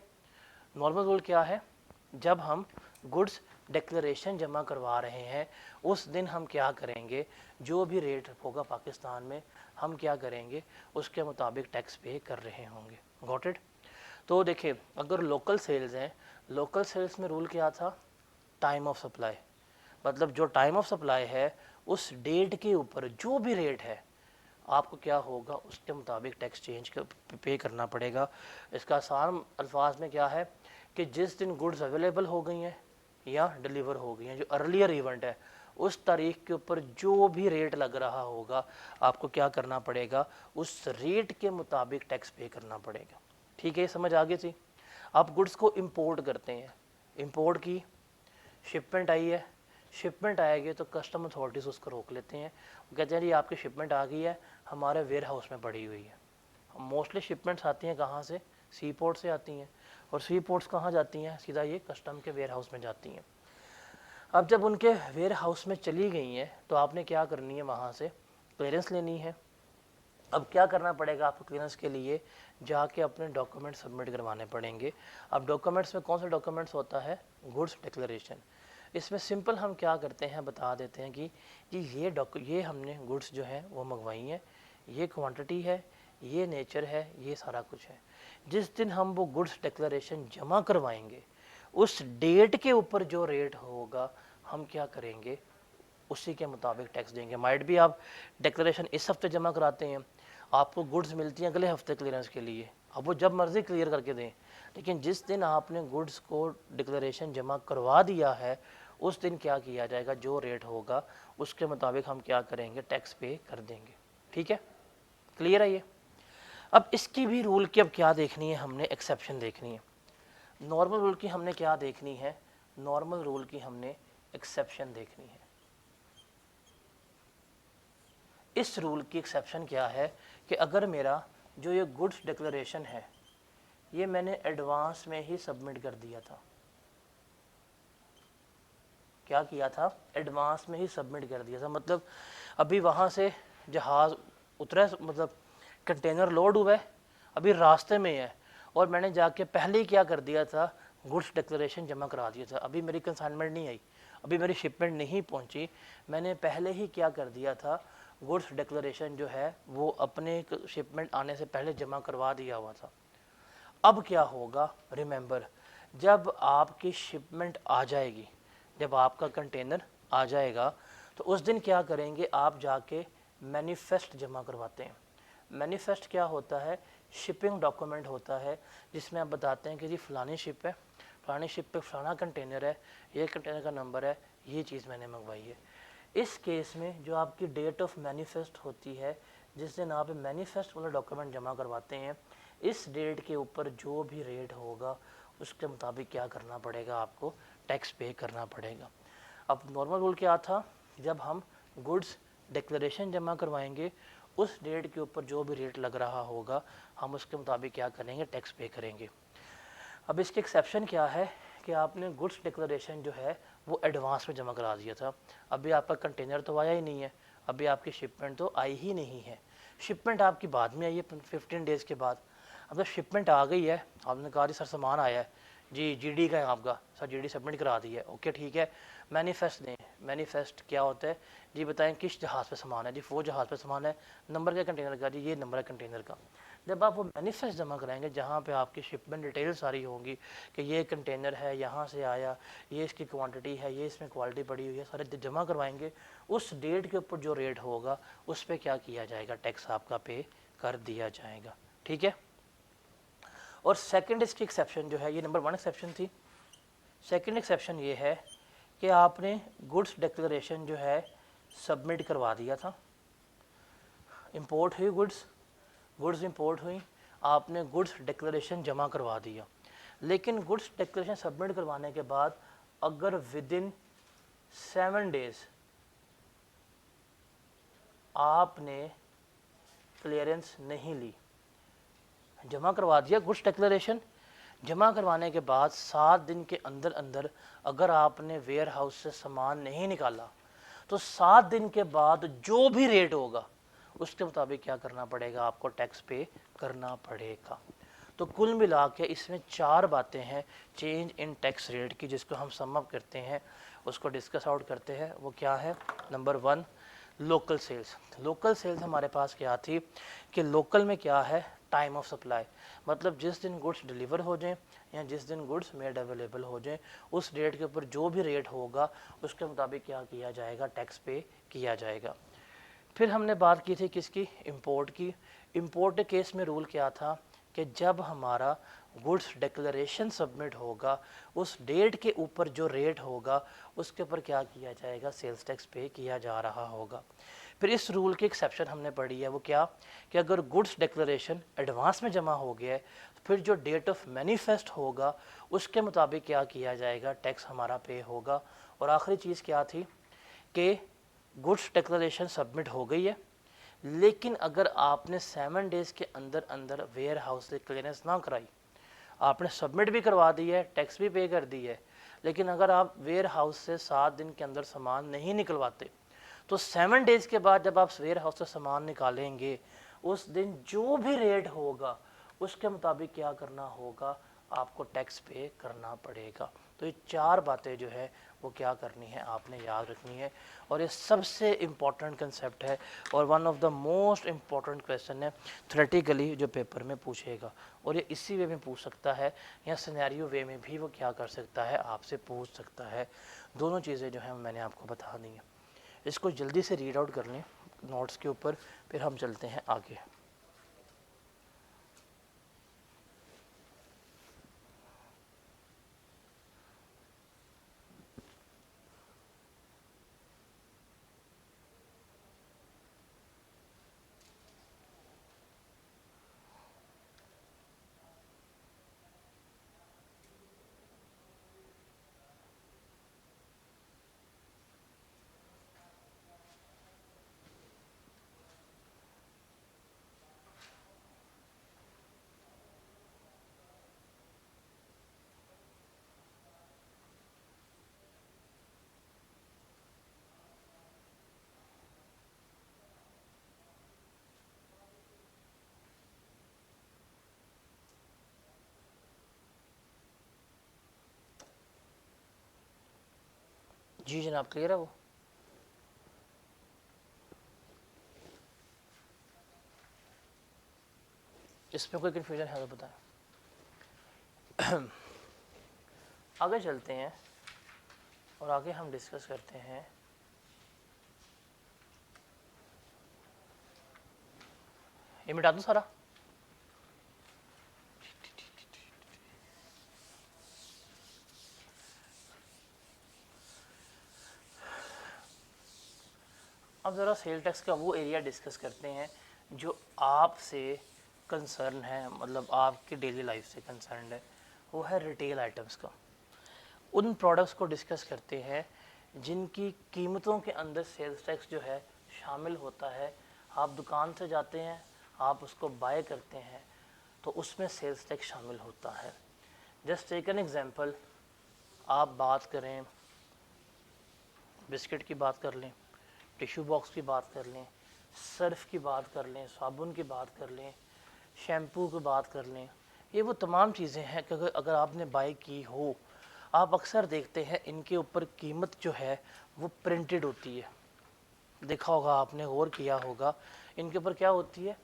नॉर्मल रूल क्या है, जब हम गुड्स डिक्लेरेशन जमा करवा रहे हैं उस दिन हम क्या करेंगे, जो भी रेट होगा पाकिस्तान में हम क्या करेंगे उसके मुताबिक टैक्स पे कर रहे होंगे। Got it. तो देखिए अगर लोकल सेल्स हैं, लोकल सेल्स में रूल क्या था, टाइम ऑफ सप्लाई, मतलब जो टाइम ऑफ सप्लाई है उस डेट के ऊपर जो भी रेट है आपको क्या होगा उसके मुताबिक टैक्स चेंज पे करना पड़ेगा। इसका आसान अल्फाज में क्या है कि जिस दिन गुड्स अवेलेबल हो गई हैं या डिलीवर हो गई हैं, जो अर्लियर इवेंट है उस तारीख के ऊपर जो भी रेट लग रहा होगा आपको क्या करना पड़ेगा, उस रेट के मुताबिक टैक्स पे करना पड़ेगा। ठीक है, समझ आ गई थी। आप गुड्स को इंपोर्ट करते हैं, इंपोर्ट की शिपमेंट आई है, शिपमेंट आएगी तो कस्टम अथॉरिटीज़ उसको रोक लेते हैं, वो कहते हैं जी आपकी शिपमेंट आ गई है, हमारे वेयर हाउस में पड़ी हुई है। मोस्टली शिपमेंट्स आती हैं कहाँ से, सी पोर्ट से आती हैं, और सी पोर्ट्स कहाँ जाती हैं, सीधा ये कस्टम के वेयर हाउस में जाती हैं। अब जब उनके वेयर हाउस में चली गई हैं तो आपने क्या करनी है, वहाँ से क्लियरेंस लेनी है। अब क्या करना पड़ेगा आपको क्लियरेंस के लिए, जाके अपने डॉक्यूमेंट सबमिट करवाने पड़ेंगे। अब डॉक्यूमेंट्स में कौन से डॉक्यूमेंट्स होता है, गुड्स डिक्लेरेशन। इसमें सिंपल हम क्या करते हैं, बता देते हैं कि ये हमने गुड्स जो है वो मंगवाई हैं, ये क्वांटिटी है, ये नेचर है, ये सारा कुछ है। जिस दिन हम वो गुड्स डिक्लेरेशन जमा करवाएंगे उस डेट के ऊपर जो रेट होगा हम क्या करेंगे, उसी के मुताबिक टैक्स देंगे। माइट भी आप डिक्लेरेशन इस हफ्ते जमा कराते हैं, आपको गुड्स मिलती हैं अगले हफ्ते क्लियरेंस के लिए, अब वो जब मर्जी क्लियर करके दें, लेकिन जिस दिन आपने गुड्स को डिक्लेरेशन जमा करवा दिया है उस दिन क्या किया जाएगा, जो रेट होगा उसके मुताबिक हम क्या करेंगे, टैक्स पे कर देंगे। ठीक है, क्लियर है ये। अब इसकी भी रूल की अब क्या देखनी है, हमने एक्सेप्शन देखनी है। नॉर्मल रूल की हमने क्या देखनी है, नॉर्मल रूल की हमने एक्सेप्शन देखनी है। इस रूल की एक्सेप्शन क्या है कि अगर मेरा जो ये गुड्स डिक्लेरेशन है ये मैंने एडवांस में ही सबमिट कर दिया था, क्या किया था, एडवांस में ही सबमिट कर दिया था, मतलब अभी वहाँ से जहाज़ उतरा, मतलब कंटेनर लोड हुआ है, अभी रास्ते में है और मैंने जाके पहले ही क्या कर दिया था, गुड्स डिक्लेरेशन जमा करा दिया था। अभी मेरी कंसाइनमेंट नहीं आई, अभी मेरी शिपमेंट नहीं पहुंची, मैंने पहले ही क्या कर दिया था, गुड्स डिक्लेरेशन जो है वो अपने शिपमेंट आने से पहले जमा करवा दिया हुआ था। अब क्या होगा, रिमेंबर जब आपकी शिपमेंट आ जाएगी, जब आपका कंटेनर आ जाएगा तो उस दिन क्या करेंगे, आप जाके मैनिफेस्ट जमा करवाते हैं। मैनिफेस्ट क्या होता है, शिपिंग डॉक्यूमेंट होता है जिसमें आप बताते हैं कि जी फ़लानी शिप है, फ़लानी शिप पे फ़लाना कंटेनर है, ये कंटेनर का नंबर है, ये चीज़ मैंने मंगवाई है। इस केस में जो आपकी डेट ऑफ मैनिफेस्ट होती है, जिस दिन आप मैनिफेस्ट वाला डॉक्यूमेंट जमा करवाते हैं, इस डेट के ऊपर जो भी रेट होगा उसके मुताबिक क्या करना पड़ेगा, आपको टैक्स पे करना पड़ेगा। अब नॉर्मल रूल क्या था, जब हम गुड्स डिक्लेरेशन जमा करवाएंगे उस डेट के ऊपर जो भी रेट लग रहा होगा हम उसके मुताबिक क्या करेंगे, टैक्स पे करेंगे। अब इसके एक्सेप्शन क्या है कि आपने गुड्स डिक्लेरेशन जो है वो एडवांस में जमा करा दिया था, अभी आपका कंटेनर तो आया ही नहीं है, अभी आपकी शिपमेंट तो आई ही नहीं है, शिपमेंट आपकी बाद में आई है 15 डेज़ के बाद। अब जब शिपमेंट आ गई है, आपने कहा जी सर सामान आया है, जी जीडी का है आपका, सर जीडी सबमिट करा दी है, ओके ठीक है, मैनिफेस्ट दें। मैनिफेस्ट क्या होता है जी, बताएं किस जहाज़ पे सामान है, जी वो जहाज़ पे सामान है, नंबर क्या कंटेनर का, जी ये नंबर है कंटेनर का। जब आप वो मैनिफेस्ट जमा कराएंगे जहाँ पे आपकी शिपमेंट डिटेल सारी होंगी कि ये कंटेनर है, यहाँ से आया, ये इसकी क्वांटिटी है, ये इसमें क्वालिटी पड़ी हुई है, सारे जमा करवाएंगे, उस डेट के ऊपर जो रेट होगा उस पर क्या किया जाएगा, टैक्स आपका पे कर दिया जाएगा। ठीक है। और सेकंड इसकी एक्सेप्शन जो है, ये नंबर 1 एक्सेप्शन थी। सेकंड एक्सेप्शन ये है कि आपने गुड्स डिक्लेरेशन जो है सबमिट करवा दिया था, इंपोर्ट हुई गुड्स इंपोर्ट हुई, आपने गुड्स डिक्लेरेशन जमा करवा दिया, लेकिन गुड्स डिक्लेरेशन सबमिट करवाने के बाद अगर विद इन 7 डेज आपने क्लियरेंस नहीं ली, जमा करवा दिया गुड्स डिक्लेरेशन, जमा करवाने के बाद 7 दिन के अंदर अंदर अगर आपने वेयर हाउस से सामान नहीं निकाला तो 7 दिन के बाद जो भी रेट होगा उसके मुताबिक क्या करना पड़ेगा, आपको टैक्स पे करना पड़ेगा। तो कुल मिला के इसमें 4 बातें हैं चेंज इन टैक्स रेट की, जिसको हम सम अप करते हैं, उसको डिस्कस आउट करते हैं। वो क्या है, number 1 local sales. Local sales हमारे पास क्या थी कि लोकल में क्या है, टाइम ऑफ सप्लाई, मतलब जिस दिन गुड्स डिलीवर हो जाएं या जिस दिन गुड्स मेड अवेलेबल हो जाएं उस डेट के ऊपर जो भी रेट होगा उसके मुताबिक क्या किया जाएगा, टैक्स पे किया जाएगा। फिर हमने बात की थी किसकी, इंपोर्ट की। इंपोर्ट के केस में रूल क्या था कि जब हमारा गुड्स डिक्लेरेशन सबमिट होगा उस डेट के ऊपर जो रेट होगा उसके ऊपर क्या किया जाएगा, सेल्स टैक्स पे किया जा रहा होगा। फिर इस रूल की एक्सेप्शन हमने पढ़ी है, वो क्या कि अगर गुड्स डिक्लेरेशन एडवांस में जमा हो गया है तो फिर जो डेट ऑफ मैनिफेस्ट होगा उसके मुताबिक क्या किया जाएगा, टैक्स हमारा पे होगा। और आखिरी चीज़ क्या थी कि गुड्स डिक्लेरेशन सबमिट हो गई है, लेकिन अगर आपने 7 डेज़ के अंदर अंदर वेयर हाउस से क्लियरेंस ना कराई, आपने सबमिट भी करवा दी है, टैक्स भी पे कर दी है, लेकिन अगर आप वेयर हाउस से 7 दिन के अंदर सामान नहीं निकलवाते तो 7 डेज़ के बाद जब आप वेयर हाउस से सामान निकालेंगे उस दिन जो भी रेट होगा उसके मुताबिक क्या करना होगा, आपको टैक्स पे करना पड़ेगा। तो ये 4 बातें जो है वो क्या करनी है, आपने याद रखनी है। और ये सबसे इम्पॉर्टेंट कंसेप्ट है और one of the most important question है थ्योरेटिकली जो पेपर में पूछेगा, और ये इसी वे में पूछ सकता है या सिनेरियो वे में भी वो क्या कर सकता है, आपसे पूछ सकता है। दोनों चीज़ें जो हैं मैंने आपको बता दी हैं। इसको जल्दी से रीड आउट कर लें नोट्स के ऊपर, फिर हम चलते हैं आगे। जी जनाब, क्लियर है वो? इसमें कोई कन्फ्यूजन है तो बताएं। आगे चलते हैं और आगे हम डिस्कस करते हैं ये मिटा दूँ सारा? अब ज़रा सेल टैक्स का वो एरिया डिस्कस करते हैं जो आपसे कंसर्न है, मतलब आपकी डेली लाइफ से कंसर्न है, वो है रिटेल आइटम्स का। उन प्रोडक्ट्स को डिस्कस करते हैं जिनकी कीमतों के अंदर सेल्स टैक्स जो है शामिल होता है। आप दुकान से जाते हैं, आप उसको बाय करते हैं, तो उसमें सेल्स टैक्स शामिल होता है। जस्ट टेक एन एग्जांपल, आप बात करें बिस्किट की बात कर लें, टिश्यू बॉक्स की बात कर लें, सर्फ की बात कर लें, साबुन की बात कर लें, शैम्पू की बात कर लें, ये वो तमाम चीज़ें हैं कि अगर आपने बाय की हो, आप अक्सर देखते हैं इनके ऊपर कीमत जो है वो प्रिंटेड होती है। देखा होगा आपने, गौर किया होगा, इनके ऊपर क्या होती है,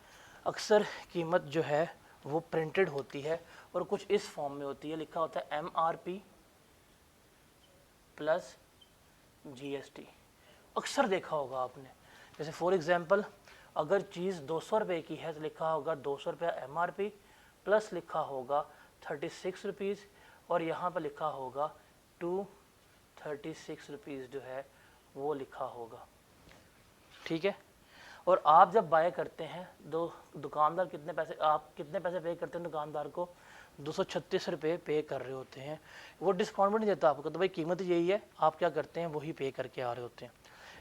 अक्सर कीमत जो है वो प्रिंटेड होती है और कुछ इस फॉर्म में होती है, लिखा होता है MRP प्लस GST। अक्सर देखा होगा आपने। जैसे फॉर एग्जांपल, अगर चीज़ 200 रुपये की है तो लिखा होगा 200 रुपया MRP प्लस लिखा होगा 36 रुपीज़, और यहाँ पर लिखा होगा 236 रुपीज़ जो है वो लिखा होगा। ठीक है। और आप जब बाय करते हैं, दुकानदार कितने पैसे, आप कितने पैसे पे करते हैं दुकानदार को? 236 रुपये पे कर रहे होते हैं। वो डिस्काउंट भी नहीं देता आपको, तो भाई कीमत यही है, आप क्या करते हैं, वही पे करके आ रहे होते हैं।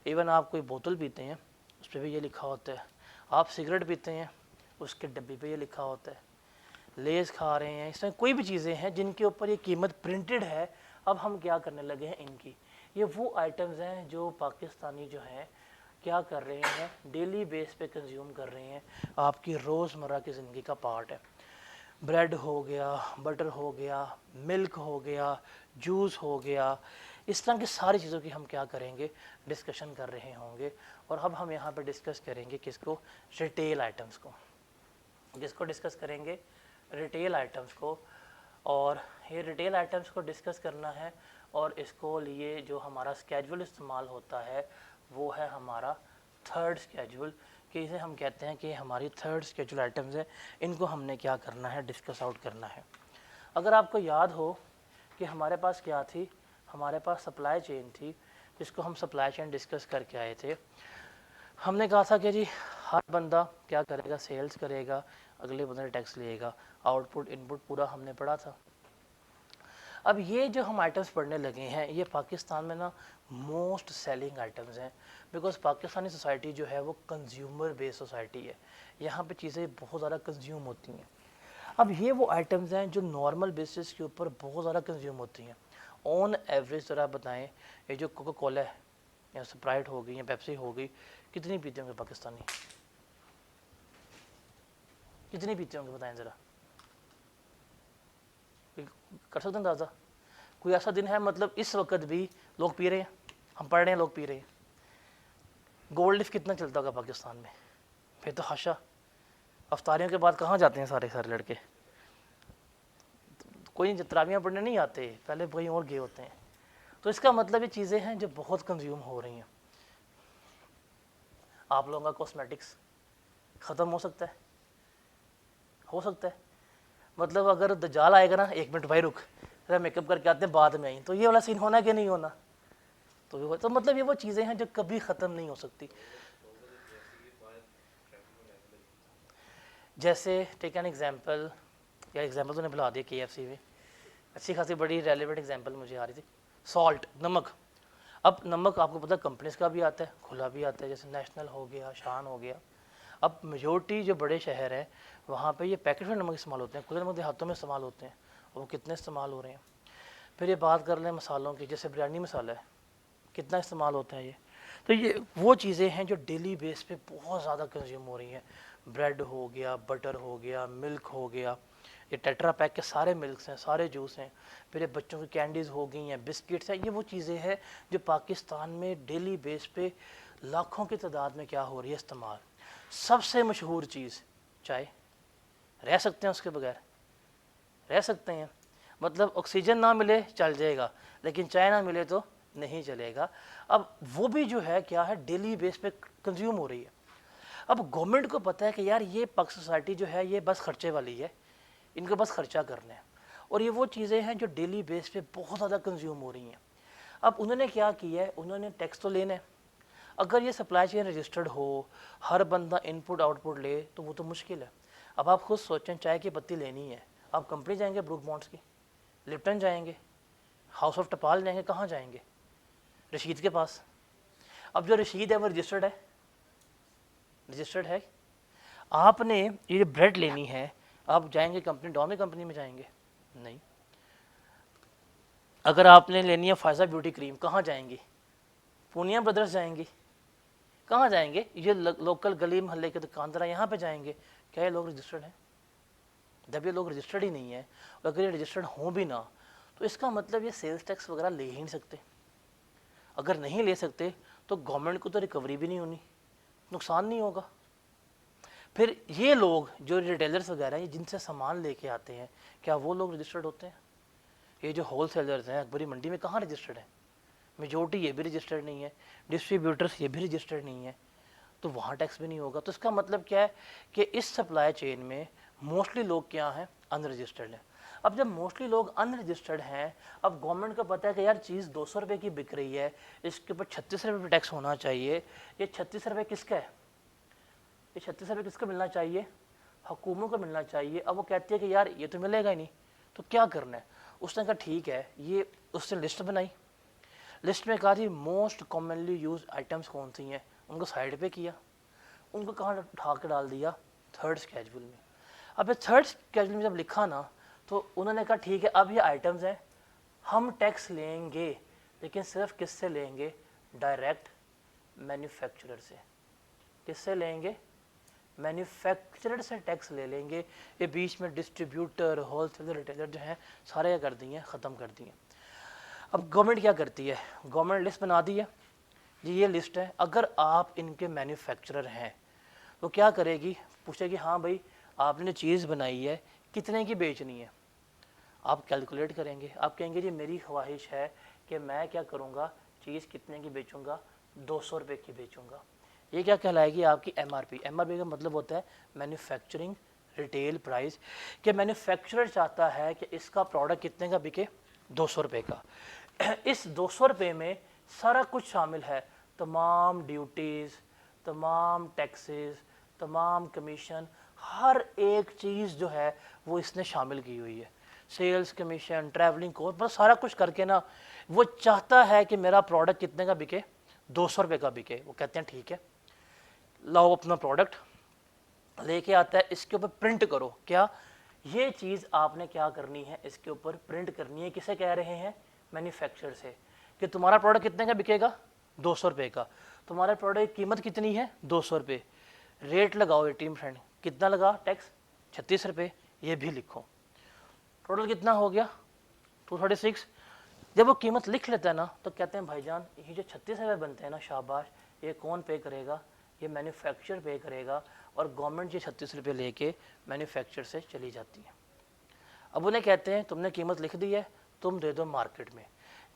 इवन आप कोई बोतल पीते हैं, उस पर भी ये लिखा होता है। आप सिगरेट पीते हैं, उसके डब्बे पे ये लिखा होता है। लेस खा रहे हैं, इसमें कोई भी चीज़ें हैं जिनके ऊपर ये कीमत प्रिंटेड है। अब हम क्या करने लगे हैं इनकी, ये वो आइटम्स हैं जो पाकिस्तानी जो हैं क्या कर रहे हैं, डेली बेस पे कंज्यूम कर रहे हैं, आपकी रोज़मर्रा की ज़िंदगी का पार्ट है। ब्रेड हो गया, बटर हो गया, मिल्क हो गया, जूस हो गया, इस तरह की सारी चीज़ों की हम क्या करेंगे, डिस्कशन कर रहे होंगे। और अब हम यहाँ पे डिस्कस करेंगे किसको, रिटेल आइटम्स को। जिसको डिस्कस करेंगे, रिटेल आइटम्स को। और ये रिटेल आइटम्स को डिस्कस करना है, और इसको लिए जो हमारा स्केड्यूल इस्तेमाल होता है वो है हमारा थर्ड स्केड्यूल, कि इसे हम कहते हैं कि हमारी थर्ड स्केड्यूल आइटम्स है, इनको हमने क्या करना है, डिस्कस आउट करना है। अगर आपको याद हो कि हमारे पास क्या थी, हमारे पास सप्लाई चेन थी, जिसको हम सप्लाई चेन डिस्कस करके आए थे। हमने कहा था कि जी हर बंदा क्या करेगा, सेल्स करेगा, अगले बंदे टैक्स लेगा, आउटपुट इनपुट पूरा हमने पढ़ा था। अब ये जो हम आइटम्स पढ़ने लगे हैं, ये पाकिस्तान में ना मोस्ट सेलिंग आइटम्स हैं, बिकॉज पाकिस्तानी सोसाइटी जो है वो कंज्यूमर बेस्ड सोसाइटी है। यहाँ पे चीज़ें बहुत ज़्यादा कंज्यूम होती हैं। अब ये वो आइटम्स हैं जो नॉर्मल बेसिस के ऊपर बहुत ज़्यादा कंज्यूम होती हैं। ऑन एवरेज ज़रा बताएं, ये जो कोका कोला है या स्प्राइट हो गई या पेप्सी हो गई, कितनी पीते होंगे पाकिस्तानी, कितनी पीते होंगे बताएं ज़रा, कर सकते हैं अंदाज़ा? कोई ऐसा दिन है, मतलब इस वक्त भी लोग पी रहे हैं, हम पढ़ रहे हैं, लोग पी रहे हैं। गोल्ड लिफ कितना चलता होगा पाकिस्तान में? फिर तो हाशा, अफ्तारियों के बाद कहाँ जाते हैं सारे सारे लड़के? कोई तरावियाँ पढ़ने नहीं आते, पहले कहीं और गए होते हैं। तो इसका मतलब ये चीज़ें हैं जो बहुत कंज्यूम हो रही हैं। आप लोगों का कॉस्मेटिक्स ख़त्म हो सकता है, हो सकता है। मतलब अगर दज्जाल आएगा ना, 1 मिनट भाई रुक, अरे मेकअप करके आते हैं बाद में आई, तो ये वाला सीन होना कि नहीं होना? तो मतलब ये वो चीज़ें हैं जो कभी ख़त्म नहीं हो सकती। जैसे टेक एन एग्जांपल, या एग्जांपल तो ने बुला दिया, KFC में अच्छी खासी बड़ी रेलिवेंट एग्जांपल मुझे आ रही थी, सॉल्ट, नमक। अब नमक आपको पता है कंपनीज का भी आता है, खुला भी आता है, जैसे नेशनल हो गया, शान हो गया। अब मेजोरिटी जो बड़े शहर हैं वहाँ पे ये पैकेट में नमक इस्तेमाल होते हैं, खुले नमक देहातों में इस्तेमाल होते हैं, और वो कितने इस्तेमाल हो रहे हैं। फिर ये बात कर लें मसालों की, जैसे बिरयानी मसाला है, कितना इस्तेमाल होता है ये। तो ये वो चीज़ें हैं जो डेली बेस पे बहुत ज़्यादा कंज्यूम हो रही हैं। ब्रेड हो गया, बटर हो गया, मिल्क हो गया, ये टेट्रा पैक के सारे मिल्क्स हैं, सारे जूस हैं। फिर ये बच्चों की कैंडीज़ हो गई हैं, बिस्किट्स हैं, ये वो चीज़ें हैं जो पाकिस्तान में डेली बेस पे लाखों की तादाद में क्या हो रही है, इस्तेमाल। सबसे मशहूर चीज़ चाय, रह सकते हैं उसके बगैर? रह सकते हैं? मतलब ऑक्सीजन ना मिले चल जाएगा, लेकिन चाय ना मिले तो नहीं चलेगा। अब वो भी जो है क्या है, डेली बेस पे कंज्यूम हो रही है। अब गवर्नमेंट को पता है कि यार ये पक सोसाइटी जो है ये बस खर्चे वाली है, इनको बस खर्चा करना है, और ये वो चीज़ें हैं जो डेली बेस पे बहुत ज़्यादा कंज्यूम हो रही हैं। अब उन्होंने क्या किया है, उन्होंने टैक्स तो लेना है। अगर ये सप्लाई चेन रजिस्टर्ड हो, हर बंदा इनपुट आउटपुट ले, तो वो तो मुश्किल है। अब आप खुद सोचें, चाय की पत्ती लेनी है, आप कंपनी जाएंगे ब्रूक बॉन्ड्स की, लिप्टन जाएंगे, हाउस ऑफ टपाल जाएंगे, कहाँ जाएंगे? रशीद के पास। अब जो रशीद है वो रजिस्टर्ड है, रजिस्टर्ड है। आपने ये ब्रेड लेनी है, आप जाएंगे कंपनी, डॉमी कंपनी में जाएंगे? नहीं। अगर आपने लेनी है फायजा ब्यूटी क्रीम, कहाँ जाएंगी? पूनिया ब्रदर्स जाएंगी? कहाँ जाएंगे? ये लोकल गली मोहल्ले के दुकानदार यहाँ पे जाएंगे। क्या ये लोग रजिस्टर्ड हैं? जब ये लोग रजिस्टर्ड ही नहीं है, और अगर ये रजिस्टर्ड हों भी ना, तो इसका मतलब ये सेल्स टैक्स वगैरह ले ही नहीं सकते। अगर नहीं ले सकते तो गवर्नमेंट को तो रिकवरी भी नहीं होनी, नुकसान नहीं होगा। फिर ये लोग जो रिटेलर्स वगैरह हैं जिनसे सामान लेके आते हैं, क्या वो लोग रजिस्टर्ड होते हैं? ये जो होल सेलर्स हैं अकबरी मंडी में, कहाँ रजिस्टर्ड है? मेजोरिटी ये भी रजिस्टर्ड नहीं है, डिस्ट्रीब्यूटर्स ये भी रजिस्टर्ड नहीं है, तो वहाँ टैक्स भी नहीं होगा। तो इसका मतलब क्या है कि इस सप्लाई चेन में मोस्टली लोग क्या हैं? अनरजिस्टर्ड हैं। अब जब मोस्टली लोग अनरजिस्टर्ड हैं, अब गवर्नमेंट को पता है कि यार चीज़ 200 रुपये की बिक रही है, इसके ऊपर 36 रुपये टैक्स होना चाहिए। ये 36 रुपये किसका है? ये 36 रुपये किसको मिलना चाहिए? हुकूमत को मिलना चाहिए। अब वो कहती है कि यार ये तो मिलेगा ही नहीं, तो क्या करना है? उसने कहा ठीक है, ये उसने लिस्ट बनाई, लिस्ट में कहा थी मोस्ट कॉमनली यूज आइटम्स कौन सी हैं, उनको साइड पे किया, उनको कहाँ उठा के डाल दिया? थर्ड स्केड्यूल में। अब ये थर्ड स्केड्यूल में जब लिखा ना, तो उन्होंने कहा ठीक है, अब ये आइटम्स हैं, हम टैक्स लेंगे, लेकिन सिर्फ किससे लेंगे? डायरेक्ट मैन्युफैक्चरर से। किससे लेंगे? मैन्युफैक्चरर से टैक्स ले लेंगे। ये बीच में डिस्ट्रीब्यूटर, होलसेलर, रिटेलर जो हैं सारे क्या कर दिए? ख़त्म कर दिए। अब गवर्नमेंट क्या करती है? गवर्नमेंट लिस्ट बना दी है जी, ये लिस्ट है, अगर आप इनके मैन्युफैक्चरर हैं तो क्या करेगी? पूछेगी हाँ भाई आपने चीज़ बनाई है, कितने की बेचनी है? आप कैलकुलेट करेंगे, आप कहेंगे जी मेरी ख्वाहिश है कि मैं क्या करूँगा, चीज़ कितने की बेचूँगा? 200 रुपये की बेचूँगा। ये क्या कहलाएगी? आपकी एमआरपी। एमआरपी का मतलब होता है मैन्युफैक्चरिंग रिटेल प्राइस, कि मैन्युफैक्चरर चाहता है कि इसका प्रोडक्ट कितने का बिके? 200 रुपये का। इस 200 रुपये में सारा कुछ शामिल है, तमाम ड्यूटीज़, तमाम टैक्सेस, तमाम कमीशन, हर एक चीज़ जो है वो इसने शामिल की हुई है। सेल्स कमीशन, ट्रैवलिंग कॉस्ट, बस सारा कुछ करके ना वो चाहता है कि मेरा प्रोडक्ट कितने का बिके? 200 रुपये का बिके। वो कहते हैं ठीक है, लाओ अपना प्रोडक्ट लेके आता है, इसके ऊपर प्रिंट करो। क्या ये चीज़ आपने क्या करनी है? इसके ऊपर प्रिंट करनी है। किसे कह रहे हैं? मैन्युफैक्चरर से, कि तुम्हारा प्रोडक्ट कितने का बिकेगा? 200 रुपये का। तुम्हारे प्रोडक्ट की कीमत कितनी है? 200 रुपये। रेट लगाओ एटीएम फ्रेंड, कितना लगा टैक्स? 36 रुपये। ये भी लिखो। टोटल कितना हो गया? 236। जब वो कीमत लिख लेता है ना, तो कहते हैं भाईजान ये जो 36 रुपये बनते हैं ना, शाबाश, ये कौन पे करेगा? ये मैन्युफैक्चरर पे करेगा। और गवर्नमेंट ये 36 रुपये लेके मैन्युफैक्चरर से चली जाती है। अब उन्हें कहते हैं तुमने कीमत लिख दी है, तुम दे दो मार्केट में।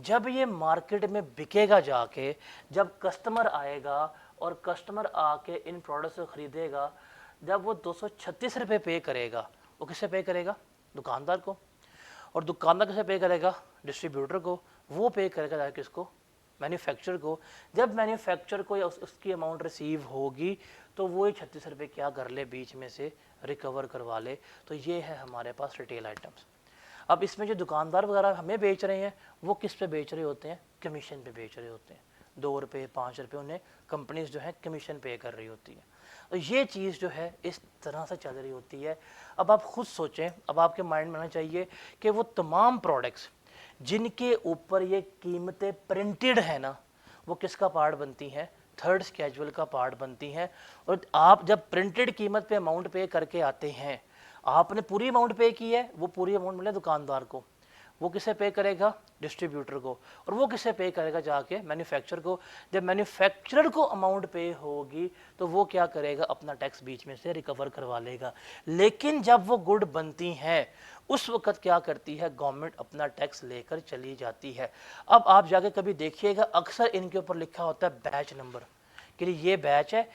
जब ये मार्केट में बिकेगा जाके, जब कस्टमर आएगा और कस्टमर आके इन प्रोडक्ट्स को ख़रीदेगा, जब वो 236 रुपये पे करेगा, वो किससे पे करेगा? दुकानदार को। और दुकानदार किसे पे करेगा? डिस्ट्रीब्यूटर को। वो पे करेगा किसको? मैन्युफैक्चरर को। जब मैन्युफैक्चरर को या उसकी अमाउंट रिसीव होगी, तो वो ही 36 रुपये क्या कर ले? बीच में से रिकवर करवा ले। तो ये है हमारे पास रिटेल आइटम्स। अब इसमें जो दुकानदार वगैरह हमें बेच रहे हैं, वो किस पे बेच रहे होते हैं? कमीशन पे बेच रहे होते हैं। 2 रुपये 5 रुपये उन्हें कंपनीज जो है कमीशन पे कर रही होती है। तो ये चीज़ जो है इस तरह से चल रही होती है। अब आप खुद सोचें, अब आपके माइंड में आना चाहिए कि वो तमाम प्रोडक्ट्स जिनके ऊपर ये कीमतें प्रिंटेड है ना, वो किसका पार्ट बनती हैं? थर्ड स्केड्यूल का पार्ट बनती हैं। और आप जब प्रिंटेड कीमत पे अमाउंट पे करके आते हैं, आपने पूरी अमाउंट पे की है, वो पूरी अमाउंट मिले दुकानदार को। वो किसे पे करेगा? डिस्ट्रीब्यूटर को। और वो किसे पे करेगा? जाके मैन्युफैक्चरर को। जब मैन्युफैक्चरर को अमाउंट पे होगी, तो वो क्या करेगा? अपना टैक्स बीच में से रिकवर करवा लेगा। लेकिन जब वो गुड बनती हैं, उस वक्त क्या करती है? गवर्नमेंट अपना टैक्स लेकर चली जाती है। अब आप जाके कभी देखिएगा, अक्सर इनके ऊपर लिखा होता है बैच नंबर, कि ये बैच है,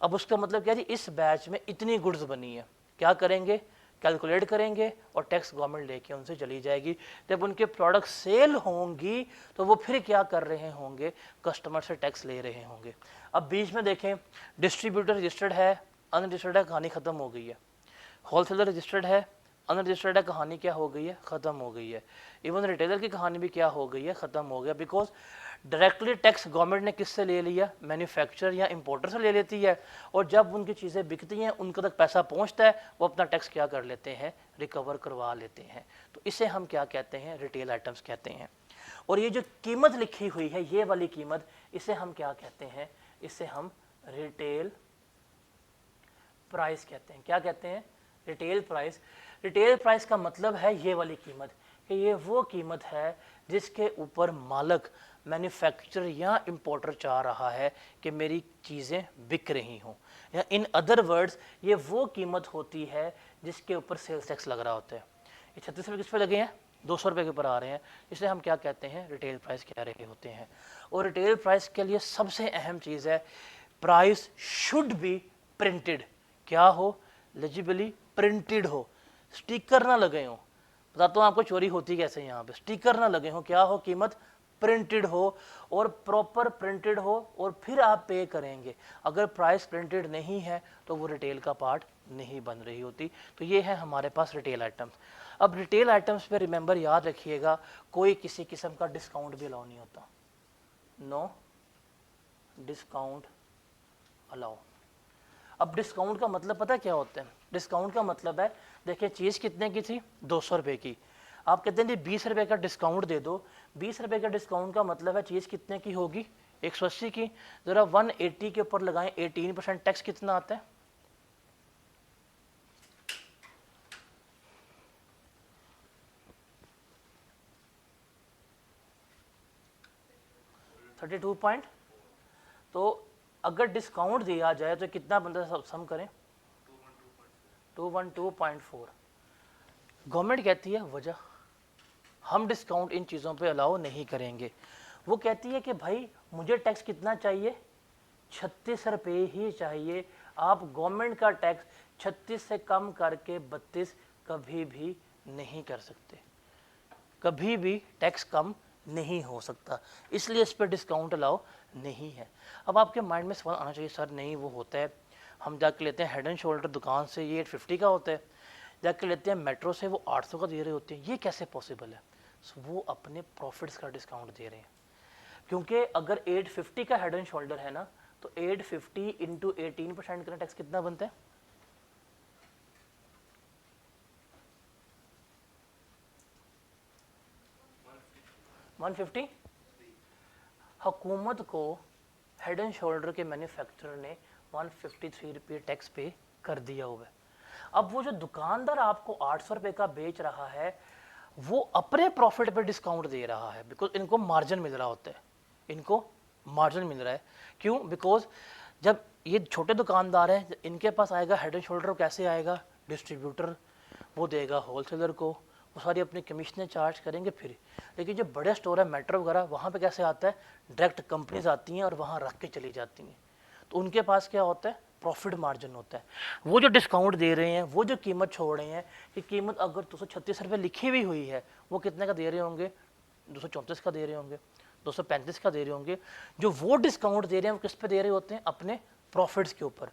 अब उसका मतलब क्या जी, इस बैच में इतनी गुड्स बनी है, क्या करेंगे, कैलकुलेट करेंगे और टैक्स गवर्नमेंट लेके उनसे चली जाएगी। जब उनके प्रोडक्ट सेल होंगी तो वो फिर क्या कर रहे होंगे, कस्टमर से टैक्स ले रहे होंगे। अब बीच में देखें, डिस्ट्रीब्यूटर रजिस्टर्ड है, अनरजिस्टर्ड है, कहानी ख़त्म हो गई है। होलसेलर रजिस्टर्ड है, अनरजिस्टर्ड है, कहानी क्या हो गई है, ख़त्म हो गई है। इवन रिटेलर की कहानी भी क्या हो गई है, ख़त्म हो गया। बिकॉज डायरेक्टली टैक्स गवर्नमेंट ने किससे ले लिया, मैन्युफैक्चरर या इंपोर्टर से ले लेती है, और जब उनकी चीज़ें बिकती हैं उनके तक पैसा पहुंचता है, वो अपना टैक्स क्या कर लेते हैं, रिकवर करवा लेते हैं। तो इसे हम क्या कहते हैं, रिटेल आइटम्स कहते हैं। और ये जो कीमत लिखी हुई है, ये वाली कीमत, इसे हम क्या कहते हैं, इसे हम रिटेल प्राइस कहते हैं। क्या कहते हैं, रिटेल प्राइस। रिटेल प्राइस का मतलब है ये वाली कीमत, कि ये वो कीमत है जिसके ऊपर मालिक, मैन्युफैक्चरर या इंपोर्टर चाह रहा है कि मेरी चीज़ें बिक रही हों, या इन अदर वर्ड्स ये वो कीमत होती है जिसके ऊपर सेल्स टैक्स लग रहा होता है। ये 36 रुपये किस पे लगे हैं, 200 रुपये के ऊपर आ रहे हैं, इसलिए हम क्या कहते हैं, रिटेल प्राइस कह रहे होते हैं। और रिटेल प्राइस के लिए सबसे अहम चीज़ है, प्राइस शुड बी प्रिंटेड। क्या हो, लेजिबली प्रिंटेड हो, स्टिकर ना लगे हों। बताता हूँ आपको चोरी होती कैसे, यहाँ पे स्टिकर ना लगे हो, क्या हो, कीमत प्रिंटेड हो और प्रॉपर प्रिंटेड हो, और फिर आप पे करेंगे। अगर प्राइस प्रिंटेड नहीं है तो वो रिटेल का पार्ट नहीं बन रही होती। तो ये है हमारे पास रिटेल आइटम्स। अब रिटेल आइटम्स पे रिमेंबर याद रखिएगा, कोई किसी किस्म का डिस्काउंट भी अलाउ नहीं होता, नो डिस्काउंट अलाउ। अब डिस्काउंट का मतलब पता क्या होता है, डिस्काउंट का मतलब है, देखिए चीज़ कितने की थी, 200 रुपये की, आप कहते हैं जी 20 रुपये का डिस्काउंट दे दो। 20 रुपये का डिस्काउंट का मतलब है चीज़ कितने की होगी, 180 की। ज़रा 180 के ऊपर लगाएं 18% टैक्स, कितना आता है, 32 पॉइंट। तो अगर डिस्काउंट दिया जाए तो कितना बनता है, सम करें, 212.4। गवर्नमेंट कहती है वजह, हम डिस्काउंट इन चीज़ों पे अलाउ नहीं करेंगे। वो कहती है कि भाई मुझे टैक्स कितना चाहिए, 36 रुपये ही चाहिए। आप गवर्नमेंट का टैक्स 36 से कम करके 32 कभी भी नहीं कर सकते, कभी भी टैक्स कम नहीं हो सकता, इसलिए इस पर डिस्काउंट अलाउ नहीं है। अब आपके माइंड में सवाल आना चाहिए, सर नहीं वो होता है, हम जाके लेते हैं हेड एंड शोल्डर दुकान से, ये 850 का होता है, जाके लेते हैं मेट्रो से, वो 800 का दे रहे होते हैं, ये कैसे पॉसिबल है। वो अपने प्रॉफिट्स का डिस्काउंट दे रहे हैं, क्योंकि अगर 850 का हेड एंड शोल्डर है ना, तो 850 इंटू 18% का टैक्स कितना बनता है, 150। हुकूमत को हेड एंड शोल्डर के मैन्युफैक्चरर ने 153 रुपये टैक्स पे कर दिया हुआ है। अब वो जो दुकानदार आपको 800 रुपये का बेच रहा है, वो अपने प्रॉफिट पे डिस्काउंट दे रहा है, बिकॉज इनको मार्जिन मिल रहा होता है, इनको मार्जिन मिल रहा है। क्यों, बिकॉज जब ये छोटे दुकानदार हैं, इनके पास आएगा हेड एंड शोल्डर, कैसे आएगा, डिस्ट्रीब्यूटर, वो देगा होलसेलर को, वो सारी अपनी कमीशनें चार्ज करेंगे फिर। लेकिन जो बड़े स्टोर है मेट्रो वगैरह, वहाँ पे कैसे आता है, डायरेक्ट कंपनीज आती हैं और वहाँ रख के चली जाती हैं, तो उनके पास क्या होता है, प्रॉफिट मार्जिन होता है। वो जो डिस्काउंट दे रहे हैं, वो जो कीमत छोड़ रहे हैं, कि कीमत अगर 236 रुपये लिखी हुई हुई है, वो कितने का दे रहे होंगे, 234 का दे रहे होंगे, 235 का दे रहे होंगे। जो वो डिस्काउंट दे रहे हैं वो किस पे दे रहे होते हैं, अपने प्रॉफिट्स के ऊपर,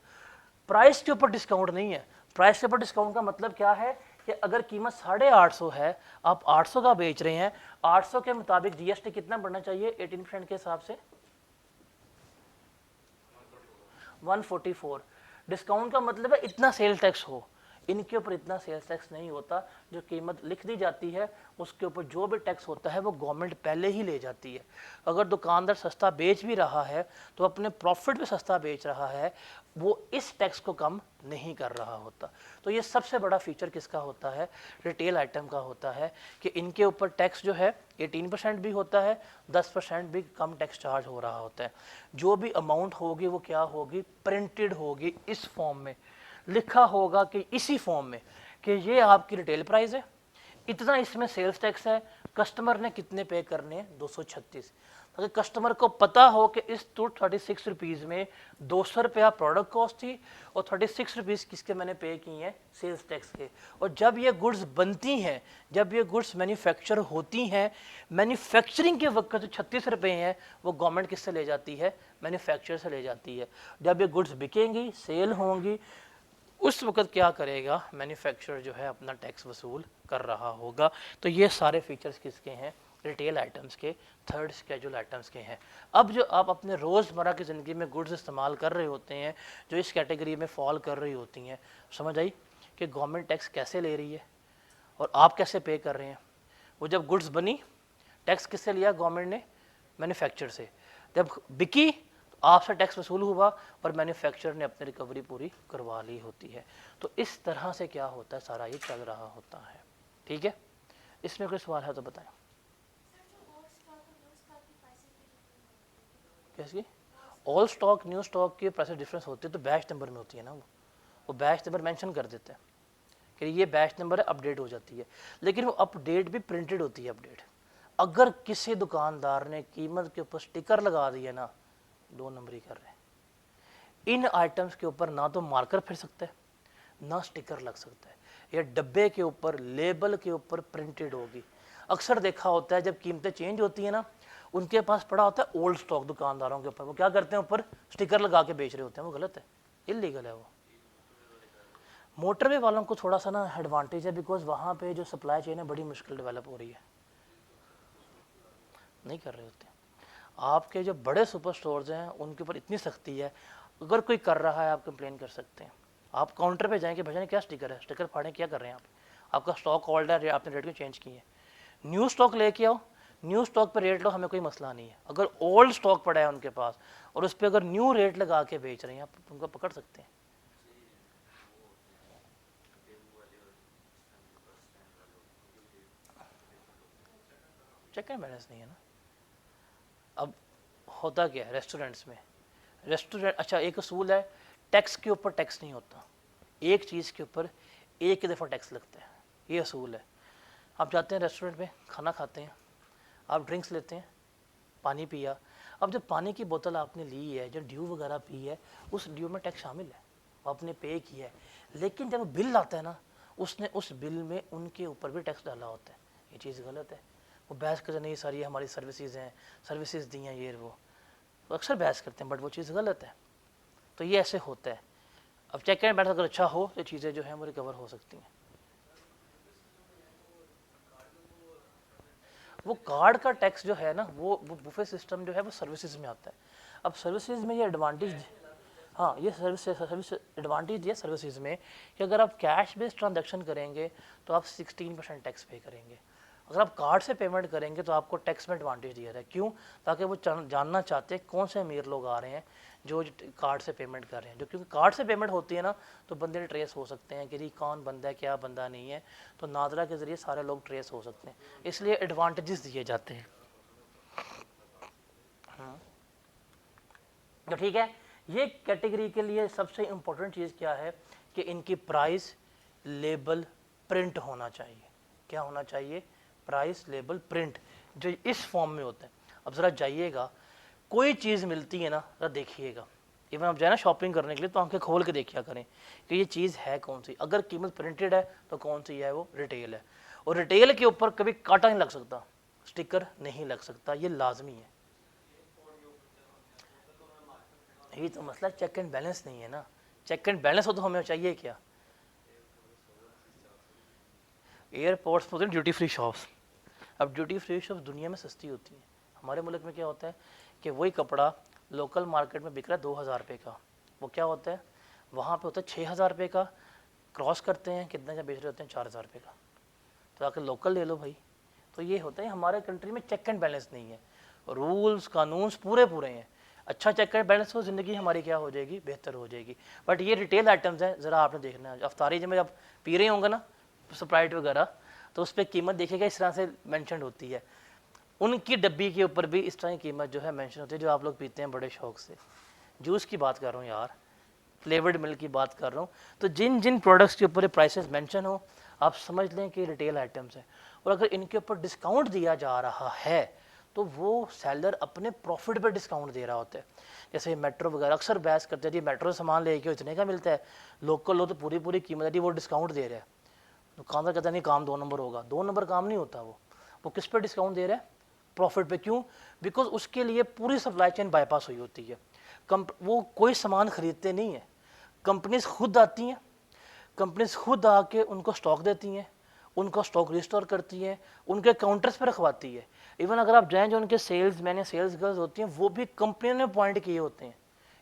प्राइस के ऊपर डिस्काउंट नहीं है। प्राइस के ऊपर डिस्काउंट का मतलब क्या है, कि अगर कीमत 850 है, आप 800 का बेच रहे हैं, 800 के मुताबिक जीएसटी कितना बढ़ना चाहिए 18% के हिसाब से, 144। डिस्काउंट का मतलब है इतना सेल टैक्स हो, इनके ऊपर इतना सेल्स टैक्स नहीं होता। जो कीमत लिख दी जाती है उसके ऊपर जो भी टैक्स होता है वो गवर्नमेंट पहले ही ले जाती है। अगर दुकानदार सस्ता बेच भी रहा है तो अपने प्रॉफिट पे सस्ता बेच रहा है, वो इस टैक्स को कम नहीं कर रहा होता। तो ये सबसे बड़ा फीचर किसका होता है, रिटेल आइटम का होता है, कि इनके ऊपर टैक्स जो है 18% भी होता है, 10% भी कम टैक्स चार्ज हो रहा होता है। जो भी अमाउंट होगी वो क्या होगी, प्रिंटेड होगी, इस फॉर्म में लिखा होगा, कि इसी फॉर्म में, कि ये आपकी रिटेल प्राइस है, इतना इसमें सेल्स टैक्स है, कस्टमर ने कितने पे करने हैं, 236। ताकि कस्टमर को पता हो कि इस 236 रुपीज़ में 200 रुपया प्रोडक्ट कॉस्ट थी और 36 रुपीज़ किसके मैंने पे किए हैं, सेल्स टैक्स के। और जब ये गुड्स बनती हैं, जब ये गुड्स मैन्युफैक्चर होती हैं, मैन्युफैक्चरिंग के वक्त जो 36 रुपये हैं वो गवर्नमेंट किससे ले जाती है, मैन्युफैक्चर से ले जाती है। जब ये गुड्स बिकेंगी, सेल होंगी, उस वक्त क्या करेगा, मैन्युफैक्चरर जो है अपना टैक्स वसूल कर रहा होगा। तो ये सारे फीचर्स किसके हैं, रिटेल आइटम्स के, थर्ड स्केड्यूल आइटम्स के हैं। अब जो आप अपने रोज़मर्रा की ज़िंदगी में गुड्स इस्तेमाल कर रहे होते हैं जो इस कैटेगरी में फॉल कर रही होती हैं, समझ आई कि गवर्नमेंट टैक्स कैसे ले रही है और आप कैसे पे कर रहे हैं। वो जब गुड्स बनी, टैक्स किससे लिया गवर्नमेंट ने, मैन्युफैक्चर से। जब बिकी तो आपसे टैक्स वसूल हुआ और मैन्युफैक्चरर ने अपनी रिकवरी पूरी करवा ली होती है। तो इस तरह से क्या होता है, सारा ये चल रहा होता है। ठीक है, इसमें कोई सवाल है तो बताएं। कैसी ऑल स्टॉक न्यू स्टॉक के प्राइस डिफरेंस होती है तो बैच नंबर में होती है ना, वो बैच नंबर मेंशन कर देते हैं कि ये बैच नंबर है, अपडेट हो जाती है। लेकिन वो अपडेट भी प्रिंटेड होती है अपडेट। अगर किसी दुकानदार ने कीमत के ऊपर स्टिकर लगा दिया ना, 2 नंबर ही कर रहे हैं। इन आइटम्स के ऊपर ना तो मार्कर फिर सकता है, ना स्टिकर लग सकता है। या डब्बे के ऊपर, लेबल के ऊपर प्रिंटेड होगी। अक्सर देखा होता है जब कीमतें चेंज होती है ना, उनके पास पड़ा होता है ओल्ड स्टॉक दुकानदारों के ऊपर, वो क्या करते हैं ऊपर स्टिकर लगा के बेच रहे होते हैं। वो गलत है, इलीगल है वो। मोटरवे वालों को थोड़ा सा ना एडवांटेज है, बिकॉज वहाँ पे जो सप्लाई चेन है बड़ी मुश्किल डेवलप हो रही है, नहीं कर रहे होते। आपके जो बड़े सुपर स्टोर्स हैं उनके ऊपर इतनी सख्ती है, अगर कोई कर रहा है आप कंप्लेन कर सकते हैं। आप काउंटर पे जाएंगे, भैया क्या स्टिकर है, स्टिकर फाड़ें, क्या कर रहे हैं आप, आपका स्टॉक ओल्ड है, आपने रेट क्यों चेंज किए हैं। न्यू स्टॉक लेके आओ, न्यू स्टॉक पर रेट लो, हमें कोई मसला नहीं है। अगर ओल्ड स्टॉक पड़ा है उनके पास और उस पर अगर न्यू रेट लगा के बेच रहे हैं, आप उनको पकड़ सकते हैं। चेक एंड बैलेंस नहीं है ना। अब होता क्या है रेस्टोरेंट्स में, रेस्टोरेंट, अच्छा एक असूल है, टैक्स के ऊपर टैक्स नहीं होता, एक चीज़ के ऊपर एक ही दफ़ा टैक्स लगता है, ये असूल है। आप जाते हैं रेस्टोरेंट में, खाना खाते हैं, आप ड्रिंक्स लेते हैं, पानी पिया, अब जब पानी की बोतल आपने ली है, जो ड्यू वगैरह पी है, उस ड्यू में टैक्स शामिल है, वो आपने पे किया है। लेकिन जब बिल आता है ना, उसने उस बिल में उनके ऊपर भी टैक्स डाला होता है। ये चीज़ गलत है। वो बहस करते नहीं, सारी हमारी सर्विसेज हैं, सर्विसेज दी हैं, ये वो अक्सर बहस करते हैं, बट वो चीज़ गलत है। तो ये ऐसे होता है। अब चेक एंड बैलेंस अगर अच्छा हो तो चीज़ें जो हैं वो रिकवर हो सकती हैं। वो कार्ड का टैक्स जो है ना, वो बुफे सिस्टम जो है वो सर्विसेज में आता है। अब सर्विसेज में ये एडवांटेज, हाँ ये सर्विस एडवांटेज है सर्विसेज में कि अगर आप कैश बेस्ड ट्रांजैक्शन करेंगे तो आप 16% टैक्स पे करेंगे। अगर आप कार्ड से पेमेंट करेंगे तो आपको टैक्स में एडवांटेज दिया है। क्यों? ताकि वो जानना चाहते हैं कौन से अमीर लोग आ रहे हैं जो कार्ड से पेमेंट कर रहे हैं। जो क्योंकि कार्ड से पेमेंट होती है ना, तो बंदे ट्रेस हो सकते हैं कि कौन बंदा है, क्या बंदा नहीं है। तो नादरा के ज़रिए सारे लोग ट्रेस हो सकते हैं, इसलिए एडवांटेजेस दिए जाते हैं। तो ठीक है, ये कैटेगरी के लिए सबसे इम्पोर्टेंट चीज़ क्या है कि इनकी प्राइस लेबल प्रिंट होना चाहिए। क्या होना चाहिए? प्राइस लेबल प्रिंट, जो इस फॉर्म में होता है। अब ज़रा जाइएगा, कोई चीज़ मिलती है ना, ज़रा देखिएगा। इवन आप जाए ना शॉपिंग करने के लिए तो आंखें खोल के देखिया करें कि ये चीज़ है कौन सी। अगर कीमत प्रिंटेड है तो कौन सी है, वो रिटेल है। और रिटेल के ऊपर कभी कांटा नहीं लग सकता, स्टिकर नहीं लग सकता, ये लाजमी है। यही तो मसला, चेक एंड बैलेंस नहीं है ना। चेक एंड बैलेंस हो तो हमें चाहिए क्या? एयरपोर्ट्स पर होते हैं ड्यूटी फ्री शॉप्स। अब ड्यूटी फ्री शॉप्स दुनिया में सस्ती होती हैं। हमारे मुल्क में क्या होता है कि वही कपड़ा लोकल मार्केट में बिक रहा है 2000 रुपये का, वो क्या होता है वहाँ पे होता है 6000 रुपये का। क्रॉस करते हैं कितने का बेच रहे होते हैं, 4000 रुपये का। तो आकर लोकल ले लो भाई। तो ये होता है हमारे कंट्री में चेक एंड बैलेंस नहीं है, रूल्स कानून पूरे हैं। अच्छा चेक एंड बैलेंस हो, ज़िंदगी हमारी क्या हो जाएगी, बेहतर हो जाएगी। बट ये रिटेल आइटम्स हैं, ज़रा आपने देखना है। अफ्तारी जब आप पी रहे होंगे ना स्प्राइट वगैरह, तो उस पर कीमत देखिएगा इस तरह से मेंशन होती है। उनकी डब्बी के ऊपर भी इस तरह की कीमत जो है मेंशन होती है, जो आप लोग पीते हैं बड़े शौक से। जूस की बात कर रहा हूँ यार, फ्लेवर्ड मिल्क की बात कर रहा हूँ। तो जिन जिन प्रोडक्ट्स के ऊपर प्राइसेस मेंशन हो, आप समझ लें कि रिटेल आइटम्स हैं, और अगर इनके ऊपर डिस्काउंट दिया जा रहा है तो वो सेलर अपने प्रॉफिट पर डिस्काउंट दे रहा होता है। जैसे मेट्रो वगैरह अक्सर बहस करते हैं जी मेट्रो सामान लेके इतने का मिलता है, लोकल लो तो पूरी पूरी कीमत है जी, वो डिस्काउंट दे रहा है। दुकानदार कहता नहीं काम 2 नंबर होगा, 2 नंबर काम नहीं होता, वो किस पे डिस्काउंट दे रहा है? प्रॉफिट पे। क्यों? बिकॉज उसके लिए पूरी सप्लाई चेन बाईपास हुई होती है। वो कोई सामान खरीदते नहीं है, कंपनीज खुद आती हैं, कंपनीज खुद आके उनको स्टॉक देती हैं, उनका स्टॉक रिस्टोर करती हैं, उनके काउंटर्स पर रखवाती है। इवन अगर आप जाएं जो उनके सेल्स मैन या सेल्स गर्ल्स होती हैं वो भी कंपनी ने अपॉइंट किए होते हैं।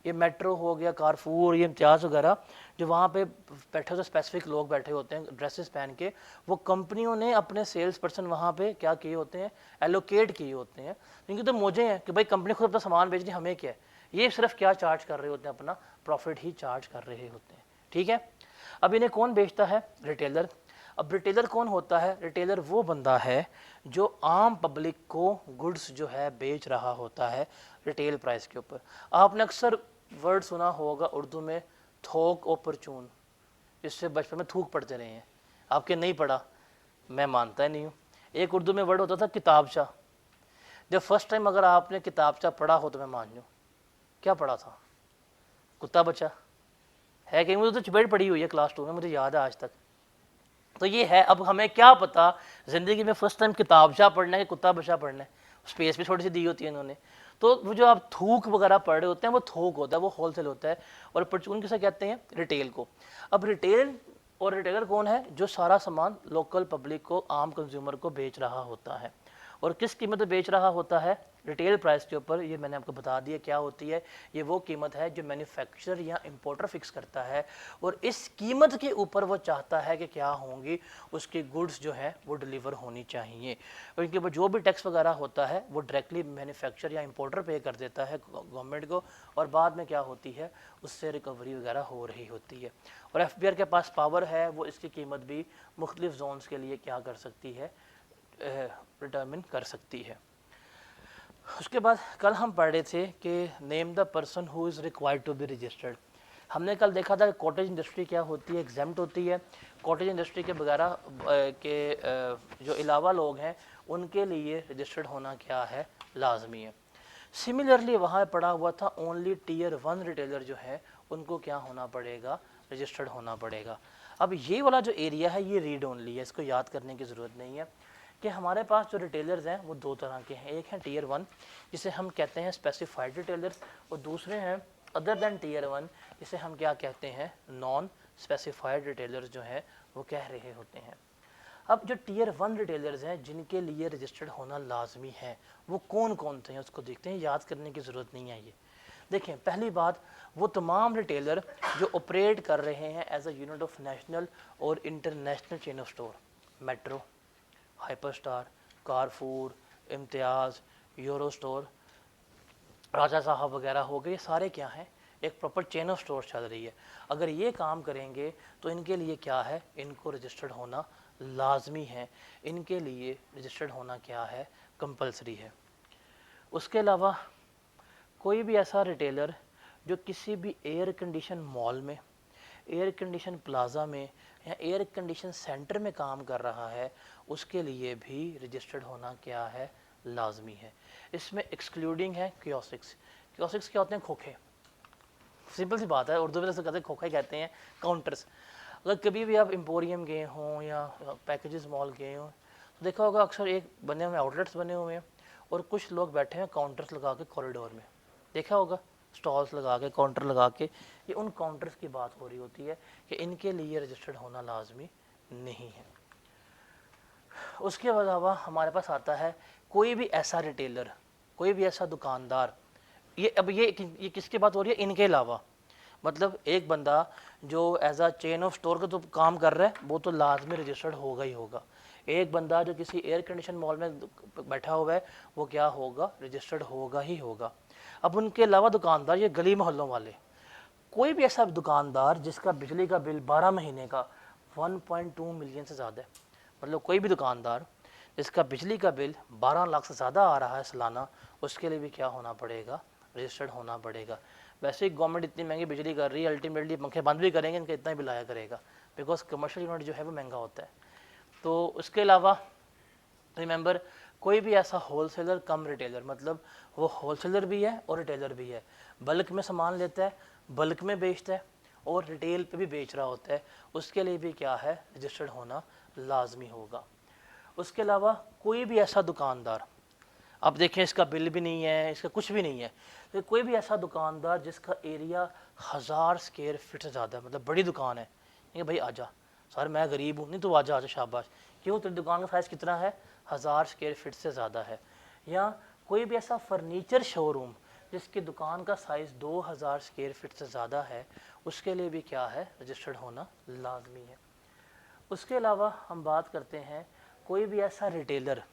ये मेट्रो हो गया, कारफूर, ये इम्तियाज़ वगैरह, जो वहाँ पे बैठे होते स्पेसिफिक लोग बैठे होते हैं ड्रेसेस पहन के, वो कंपनियों ने अपने सेल्स पर्सन वहाँ पे क्या किए होते हैं, एलोकेट किए होते हैं। इनकी तो मौजें हैं कि भाई कंपनी खुद अपना सामान बेच रही, हमें क्या है, ये सिर्फ क्या चार्ज कर रहे होते हैं, अपना प्रॉफिट ही चार्ज कर रहे होते हैं। ठीक है, अब इन्हें कौन बेचता है? रिटेलर। अब रिटेलर कौन होता है? रिटेलर वो बंदा है जो आम पब्लिक को गुड्स जो है बेच रहा होता है रिटेल प्राइस के ऊपर। आपने अक्सर वर्ड सुना होगा उर्दू में थोक और परचून, जिससे बचपन में थूक पढ़ते रहे हैं, आपके नहीं पढ़ा, मैं मानता ही नहीं हूँ। एक उर्दू में वर्ड होता था किताबचा। जब फर्स्ट टाइम अगर आपने किताबचा पढ़ा हो तो मैं मान लूँ, क्या पढ़ा था? कुत्ता बच्चा है कहीं, मुझे तो चपेट पड़ी हुई है क्लास 2 में, मुझे याद है आज तक। तो ये है, अब हमें क्या पता ज़िंदगी में फर्स्ट टाइम किताबचा पढ़ना है कि कुत्ता बच्चा पढ़ना है, स्पेस भी छोटी सी दी होती है इन्होंने। तो वो जो आप थूक वगैरह पढ़ रहे होते हैं वो थोक होता है, वो होलसेल होता है, और परचून किसे कहते हैं? रिटेल को। अब रिटेल और रिटेलर कौन है? जो सारा सामान लोकल पब्लिक को, आम कंज्यूमर को बेच रहा होता है, और किस कीमत में बेच रहा होता है? रिटेल प्राइस के ऊपर। ये मैंने आपको बता दिया क्या होती है, ये वो कीमत है जो मैन्युफैक्चरर या इंपोर्टर फिक्स करता है, और इस कीमत के ऊपर वो चाहता है कि क्या होंगी उसकी गुड्स जो है वो डिलीवर होनी चाहिए, और इनके ऊपर जो भी टैक्स वगैरह होता है वो डायरेक्टली मैन्युफैक्चरर या इंपोर्टर पे कर देता है गवर्नमेंट को, और बाद में क्या होती है उससे रिकवरी वगैरह हो रही होती है। और एफबीआर के पास पावर है, वो इसकी कीमत भी मुख्तलिफ जोन्स के लिए क्या कर सकती है, डिटर्मिन कर सकती है। उसके बाद कल हम पढ़ रहे थे कि name the person who is required to be registered. हमने कल देखा था कि कॉटेज इंडस्ट्री क्या होती है, एग्जाम्प्ट होती है। कॉटेज इंडस्ट्री के वगैरह के जो अलावा लोग हैं उनके लिए रजिस्टर्ड होना क्या है, लाजमी है। सिमिलरली वहाँ पढ़ा हुआ था ओनली टीयर 1 रिटेलर जो है उनको क्या होना पड़ेगा, रजिस्टर्ड होना पड़ेगा। अब ये वाला जो एरिया है ये रीड ओनली है, इसको याद करने की ज़रूरत नहीं है कि हमारे पास जो रिटेलर्स हैं वो 2 तरह के हैं। एक है टीयर 1 जिसे हम कहते हैं स्पेसिफाइड रिटेलर्स, और दूसरे हैं अदर दैन टीयर 1 जिसे हम क्या कहते हैं, नॉन स्पेसिफाइड रिटेलर्स जो हैं वो कह रहे होते हैं। अब जो टीयर 1 रिटेलर्स हैं जिनके लिए रजिस्टर्ड होना लाजमी है वो कौन कौन थे उसको देखते हैं, याद करने की ज़रूरत नहीं है। ये देखें, पहली बात, वो तमाम रिटेलर जो ऑपरेट कर रहे हैं as a unit of national और international chain of store, Metro, Hyper Star, Carrefour, Imtiaz, Euro Store, Raja Sahib वगैरह हो गए, सारे क्या हैं, एक प्रॉपर चेन ऑफ स्टोर चल रही है। अगर ये काम करेंगे तो इनके लिए क्या है, इनको रजिस्टर्ड होना लाजमी है, इनके लिए रजिस्टर्ड होना क्या है, कंपलसरी है। उसके अलावा कोई भी ऐसा रिटेलर जो किसी भी एयर कंडीशन मॉल में, एयर कंडीशन प्लाजा में या एयर कंडीशन सेंटर में काम कर रहा है उसके लिए भी रजिस्टर्ड होना क्या है, लाजमी है। इसमें एक्सक्लूडिंग है कियोस्क्स। कियोस्क्स क्या होते हैं? खोखे। सिंपल सी बात है, उर्दू में तो कहते हैं खोखे कहते हैं, काउंटर्स। अगर कभी भी आप एम्पोरियम गए हों या पैकेजेस मॉल गए हों तो देखा होगा अक्सर एक बने हुए आउटलेट्स बने हुए हैं और कुछ लोग बैठे हैं काउंटर्स लगा के कॉरिडोर में, देखा होगा, स्टॉल्स लगा के, काउंटर लगा के। ये उन काउंटर्स की बात हो रही होती है कि इनके लिए रजिस्टर्ड होना लाजमी नहीं है। उसके अलावा हमारे पास आता है कोई भी ऐसा रिटेलर, कोई भी ऐसा दुकानदार, ये अब ये किसकी बात हो रही है, इनके अलावा, मतलब एक बंदा जो as a chain of store का तो काम कर रहा है वो तो लाजमी रजिस्टर्ड होगा ही होगा। एक बंदा जो किसी एयर कंडीशन मॉल में बैठा हुआ है वो क्या होगा, रजिस्टर्ड होगा ही होगा। अब उनके अलावा दुकानदार, ये गली मोहल्लों वाले, कोई भी ऐसा दुकानदार जिसका बिजली का बिल 12 महीने का 1.2 मिलियन से ज़्यादा है, मतलब कोई भी दुकानदार जिसका बिजली का बिल 12 लाख से ज़्यादा आ रहा है सालाना, उसके लिए भी क्या होना पड़ेगा, रजिस्टर्ड होना पड़ेगा। वैसे ही गवर्नमेंट इतनी महंगी बिजली कर रही है, अल्टीमेटली पंखे बंद भी करेंगे इनका इतना ही बिल आया करेगा, बिकॉज कमर्शियल यूनिट जो है वो महंगा होता है। तो उसके अलावा रिमेंबर, कोई भी ऐसा होलसेलर कम रिटेलर, मतलब वो होलसेलर भी है और रिटेलर भी है, बल्क में सामान लेता है, बल्क में बेचता है और रिटेल पे भी बेच रहा होता है, उसके लिए भी क्या है, रजिस्टर्ड होना लाजमी होगा। उसके अलावा कोई भी ऐसा दुकानदार, अब देखें इसका बिल भी नहीं है, इसका कुछ भी नहीं है, तो कोई भी ऐसा दुकानदार जिसका एरिया 1000 स्क्वायर फीट से ज़्यादा है, मतलब बड़ी दुकान है, ये भाई आजा सर मैं गरीब हूँ, नहीं तो आजा आजा शाबाश, क्यों तेरी दुकान का साइज़ कितना है, 1000 स्क्वायर फीट से ज़्यादा है। या कोई भी ऐसा फर्नीचर शोरूम जिसकी दुकान का साइज़ 2000 स्क्वायर फीट से ज़्यादा है, उसके लिए भी क्या है, रजिस्टर्ड होना लाजमी है। उसके अलावा हम बात करते हैं कोई भी ऐसा रिटेलर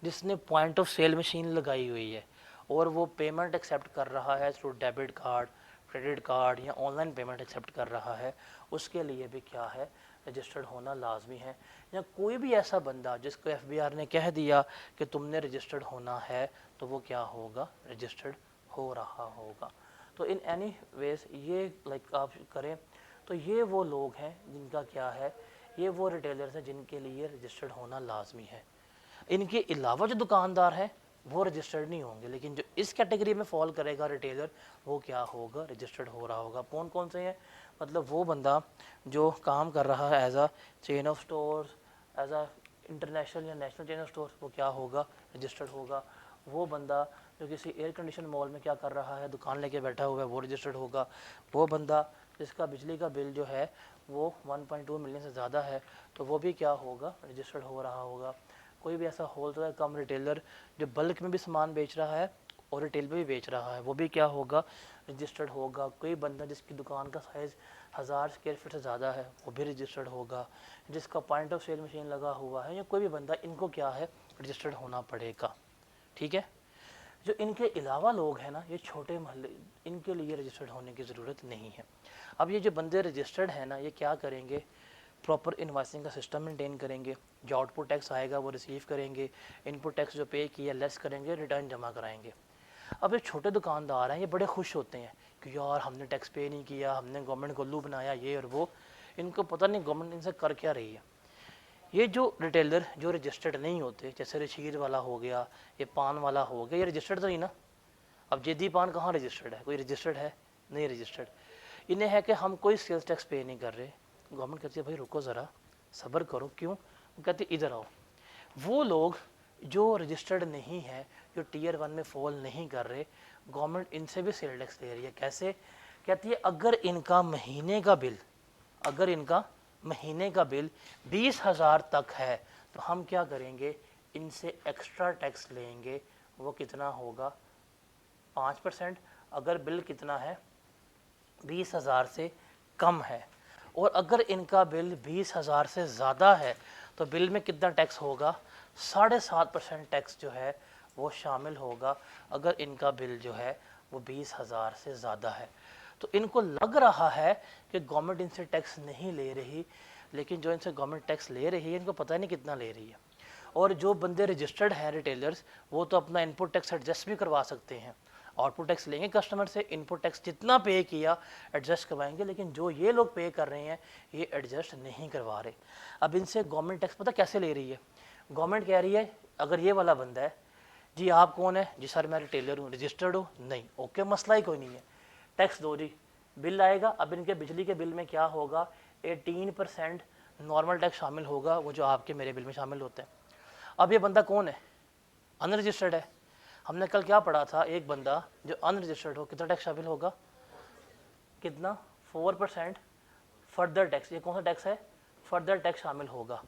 जिसने पॉइंट ऑफ सेल मशीन लगाई हुई है और वो पेमेंट एक्सेप्ट कर रहा है through debit card, credit card या ऑनलाइन पेमेंट एक्सेप्ट कर रहा है, उसके लिए भी क्या है, रजिस्टर्ड होना लाजमी है। या कोई भी ऐसा बंदा जिसको एफबीआर ने कह दिया कि तुमने रजिस्टर्ड होना है, तो वो क्या होगा, रजिस्टर्ड हो रहा होगा। तो इन एनी वेज ये लाइक आप करें, तो ये वो लोग हैं जिनका क्या है, ये वो रिटेलर्स हैं जिनके लिए रजिस्टर्ड होना लाजमी है। इनके अलावा जो दुकानदार हैं वो रजिस्टर्ड नहीं होंगे, लेकिन जो इस कैटेगरी में फॉल करेगा रिटेलर, वो क्या होगा, रजिस्टर्ड हो रहा होगा। कौन कौन से हैं, मतलब वो बंदा जो काम कर रहा है as a chain of stores, as a international या नेशनल चेन ऑफ स्टोर्स, वो क्या होगा, रजिस्टर्ड होगा। वो बंदा जो किसी एयर कंडीशन मॉल में क्या कर रहा है, दुकान लेके बैठा हुआ है, वो रजिस्टर्ड होगा। वो बंदा जिसका बिजली का बिल जो है वो 1.2 मिलियन से ज़्यादा है, तो वो भी क्या होगा, रजिस्टर्ड हो रहा होगा। कोई भी ऐसा होलसेलर कम रिटेलर जो बल्क में भी सामान बेच रहा है और रिटेल में भी बेच रहा है, वो भी क्या होगा, रजिस्टर्ड होगा। कोई बंदा जिसकी दुकान का साइज़ 1000 स्क्वायर फीट से ज़्यादा है, वो भी रजिस्टर्ड होगा। जिसका पॉइंट ऑफ सेल मशीन लगा हुआ है या कोई भी बंदा, इनको क्या है, रजिस्टर्ड होना पड़ेगा। ठीक है। जो इनके अलावा लोग हैं ना, ये छोटे महल्ले, इनके लिए रजिस्टर्ड होने की ज़रूरत नहीं है। अब ये जो बंदे रजिस्टर्ड हैं ना, ये क्या करेंगे, प्रॉपर इन्वाइसिंग का सिस्टम मेंटेन करेंगे, जो आउटपुट टैक्स आएगा वो रिसीव करेंगे, इनपुट टैक्स जो पे किया लेस करेंगे, रिटर्न जमा कराएंगे। अब ये छोटे दुकानदार हैं, ये बड़े खुश होते हैं कि यार हमने टैक्स पे नहीं किया, हमने गवर्नमेंट को उल्लू बनाया, ये और वो। इनको पता नहीं गवर्नमेंट इनसे कर क्या रही है। ये जो रिटेलर जो रजिस्टर्ड नहीं होते, जैसे रशीद वाला हो गया, ये पान वाला हो गया, ये रजिस्टर्ड तो नहीं ना। अब जेदी पान कहाँ रजिस्टर्ड है, कोई रजिस्टर्ड है, नहीं रजिस्टर्ड। इन्हें है कि हम कोई सेल्स टैक्स पे नहीं कर रहे, गवर्नमेंट कहती है भाई रुको ज़रा, सब्र करो, क्यों, वो कहती है इधर आओ। वो लोग जो रजिस्टर्ड नहीं है, जो टियर 1 में फॉल नहीं कर रहे, गवर्नमेंट इनसे भी सेल टैक्स ले रही है। कैसे, कहती है अगर इनका महीने का बिल, अगर इनका महीने का बिल 20,000 तक है, तो हम क्या करेंगे, इनसे एक्स्ट्रा टैक्स लेंगे। वो कितना होगा, 5%। अगर बिल कितना है, 20,000 से कम है, और अगर इनका बिल 20,000 से ज़्यादा है, तो बिल में कितना टैक्स होगा, 7.5% टैक्स जो है वो शामिल होगा, अगर इनका बिल जो है वो 20,000 से ज़्यादा है। तो इनको लग रहा है कि गवर्नमेंट इनसे टैक्स नहीं ले रही, लेकिन जो इनसे गवर्नमेंट टैक्स ले रही है, इनको पता नहीं कितना ले रही है। और जो बंदे रजिस्टर्ड हैं रिटेलर्स, वो तो अपना इनपुट टैक्स एडजस्ट भी करवा सकते हैं, आउटपुट टैक्स लेंगे कस्टमर से, इनपुट टैक्स जितना पे किया एडजस्ट करवाएंगे। लेकिन जो ये लोग पे कर रहे हैं, ये एडजस्ट नहीं करवा रहे। अब इनसे गवर्नमेंट टैक्स पता कैसे ले रही है, गवर्नमेंट कह रही है अगर ये वाला बंदा है, जी आप कौन है, जी सर मैं रिटेलर हूँ, रजिस्टर्ड हो, नहीं, ओके मसला ही कोई नहीं है, टैक्स दो जी, बिल आएगा। अब इनके बिजली के बिल में क्या होगा, 18% नॉर्मल टैक्स शामिल होगा, वो जो आपके मेरे बिल में शामिल होते हैं। अब ये बंदा कौन है, अनरजिस्टर्ड है। हमने कल क्या पढ़ा था, एक बंदा जो अनरजिस्टर्ड हो, कितना टैक्स शामिल होगा, कितना, 4% फर्दर टैक्स। ये कौन सा टैक्स है, फर्दर टैक्स शामिल होगा।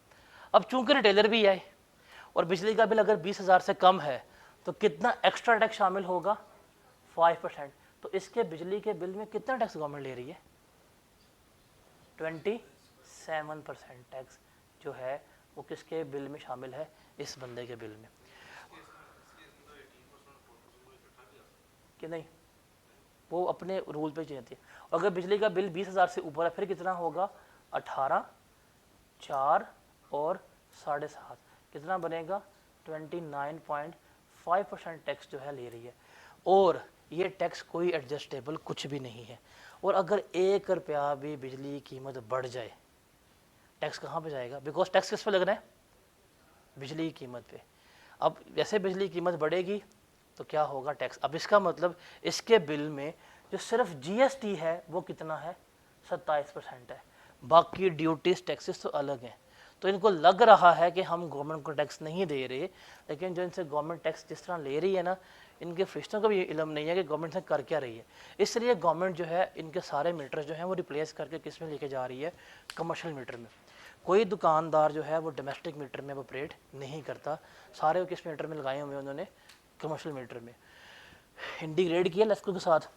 अब चूंकि रिटेलर भी है और बिजली का बिल अगर 20,000 से कम है, तो कितना एक्स्ट्रा टैक्स शामिल होगा, 5%। तो इसके बिजली के बिल में कितना टैक्स गवर्नमेंट ले रही है, 27% टैक्स जो है वो किसके बिल में शामिल है, इस बंदे के बिल में, कि नहीं, वो अपने रूल पे चलती है। अगर बिजली का बिल 20,000 से ऊपर है, फिर कितना होगा, 18, 4 और 7.5, कितना बनेगा, 29.5% टैक्स जो है ले रही है। और ये टैक्स कोई एडजस्टेबल कुछ भी नहीं है। और अगर 1 रुपया भी बिजली की कीमत बढ़ जाए, टैक्स कहाँ पे जाएगा, बिकॉज टैक्स किस पे लगना है, बिजली की कीमत पे। अब जैसे बिजली की कीमत बढ़ेगी तो क्या होगा, टैक्स। अब इसका मतलब इसके बिल में जो सिर्फ जीएसटी है वो कितना है, 27% है, बाकी ड्यूटीज टैक्सेस तो अलग हैं। तो इनको लग रहा है कि हम गवर्नमेंट को टैक्स नहीं दे रहे, लेकिन जो इनसे गवर्नमेंट टैक्स जिस तरह ले रही है ना, इनके फरिश्तों को भी इल्म नहीं है कि गवर्नमेंट से कर क्या रही है। इसलिए गवर्नमेंट जो है इनके सारे मीटर जो हैं वो रिप्लेस करके किस में लेके जा रही है, कमर्शियल मीटर में। कोई दुकानदार जो है वो डोमेस्टिक मीटर में ऑपरेट नहीं करता, सारे किस मीटर में लगाए हुए उन्होंने, कमर्शियल मीटर में। इंटीग्रेट किया लेस्को के साथ,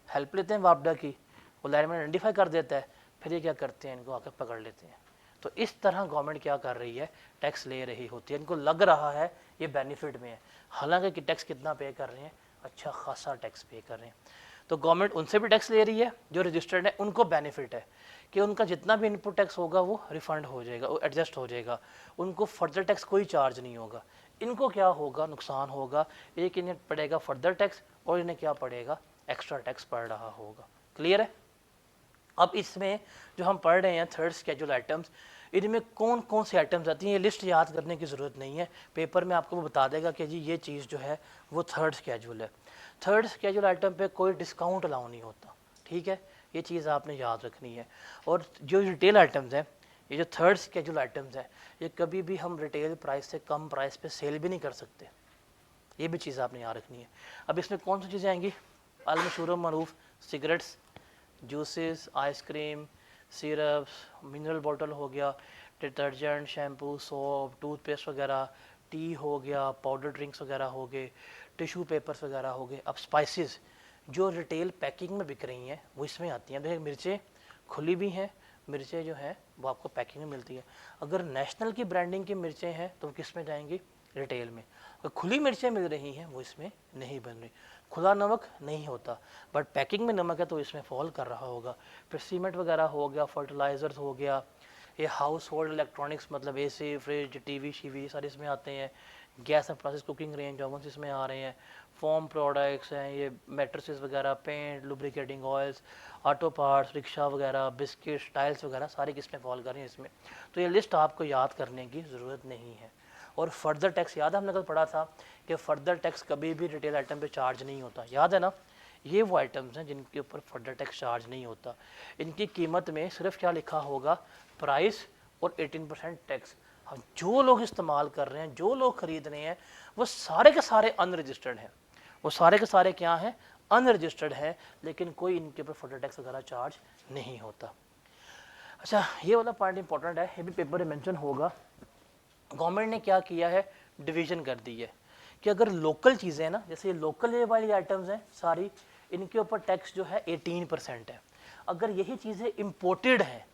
हेल्प लेते हैं वापडा की, वो लाइन में आइडेंटिफाई कर देता है, फिर ये क्या करते हैं, इनको आकर पकड़ लेते हैं। तो इस तरह गवर्नमेंट क्या कर रही है, टैक्स ले रही होती है। इनको लग रहा है ये बेनिफिट में है, हालांकि कि टैक्स कितना पे कर रहे हैं, अच्छा खासा टैक्स पे कर रहे हैं। तो गवर्नमेंट उनसे भी टैक्स ले रही है जो रजिस्टर्ड है, उनको बेनिफिट है कि उनका जितना भी इनपुट टैक्स होगा वो रिफंड हो जाएगा, वो एडजस्ट हो जाएगा, उनको फर्दर टैक्स कोई चार्ज नहीं होगा। इनको क्या होगा, नुकसान होगा, एक इन्हें पड़ेगा फर्दर टैक्स और इन्हें क्या पड़ेगा, एक्स्ट्रा टैक्स पड़ रहा होगा। क्लियर है। अब इसमें जो हम पढ़ रहे हैं थर्ड स्केड्यूल आइटम्स, इनमें कौन कौन से आइटम्स आती हैं, ये लिस्ट याद करने की ज़रूरत नहीं है, पेपर में आपको वो बता देगा कि जी ये चीज़ जो है वो थर्ड स्केड्यूल है। थर्ड स्केड्यूल आइटम पे कोई डिस्काउंट अलाउ नहीं होता, ठीक है, ये चीज़ आपने याद रखनी है। और जो रिटेल आइटम्स हैं, ये जो थर्ड स्केड्यूल आइटम्स हैं, ये कभी भी हम रिटेल प्राइस से कम प्राइस पे सेल भी नहीं कर सकते, ये भी चीज़ आपने याद रखनी है। अब इसमें कौन सी चीज़ें आएंगी, अलमशहूर मरूफ cigarettes, juices, ice cream, syrups, mineral bottle हो गया, डिटर्जेंट, शैम्पू, सोप, टूथपेस्ट वगैरह, टी हो गया, पाउडर ड्रिंक्स वगैरह हो गए, टिशू पेपर्स वगैरह हो गए। अब स्पाइसेस जो रिटेल पैकिंग में बिक रही हैं वो इसमें आती हैं। देखिए मिर्चें खुली भी हैं, मिर्चें जो हैं वो आपको पैकिंग में मिलती है। अगर नेशनल की ब्रांडिंग की मिर्चें हैं तो किस में जाएंगी, रिटेल में। अगर खुली मिर्चें मिल रही हैं वो इसमें नहीं बन रही, खुला नमक नहीं होता, बट पैकिंग में नमक है तो इसमें फॉल कर रहा होगा। फिर सीमेंट वगैरह हो गया, फर्टिलाइजर्स हो गया, ये हाउस होल्ड इलेक्ट्रॉनिक्स मतलब एसी, फ्रिज, टीवी शीवी सारे इसमें आते हैं। Gas and process cooking range oven इसमें आ रहे हैं। फोम प्रोडक्ट्स हैं, ये मैट्रेसेस वगैरह, paint, lubricating oils, auto parts, rickshaw वगैरह, बिस्किट, टाइल्स वगैरह सारे किसमें फॉल कर रहे हैं, इसमें। तो ये लिस्ट आपको याद करने की ज़रूरत नहीं है। और फर्दर टैक्स याद है, हमने कल पढ़ा था कि फर्दर टैक्स कभी भी रिटेल आइटम पे चार्ज नहीं होता, याद है ना। ये वो आइटम्स हैं जिनके ऊपर फर्दर टैक्स चार्ज नहीं होता। इनकी कीमत में सिर्फ क्या लिखा होगा, प्राइस और 18% टैक्स। हम जो लोग इस्तेमाल कर रहे हैं, जो लोग खरीद रहे हैं, वो सारे के सारे अनरजिस्टर्ड हैं, वो सारे के सारे क्या हैं, अनरजिस्टर्ड हैं, लेकिन कोई इनके ऊपर फर्दर टैक्स वगैरह चार्ज नहीं होता। अच्छा, ये वाला पॉइंट इंपॉर्टेंट है, ये भी पेपर में मेंशन होगा। गवर्नमेंट ने क्या किया है, डिवीजन कर दी है कि अगर लोकल चीज़ें हैं ना, जैसे ये लोकल ये वाली आइटम्स हैं सारी, इनके ऊपर टैक्स जो है 18% है। अगर यही चीज़ें इम्पोर्टेड हैं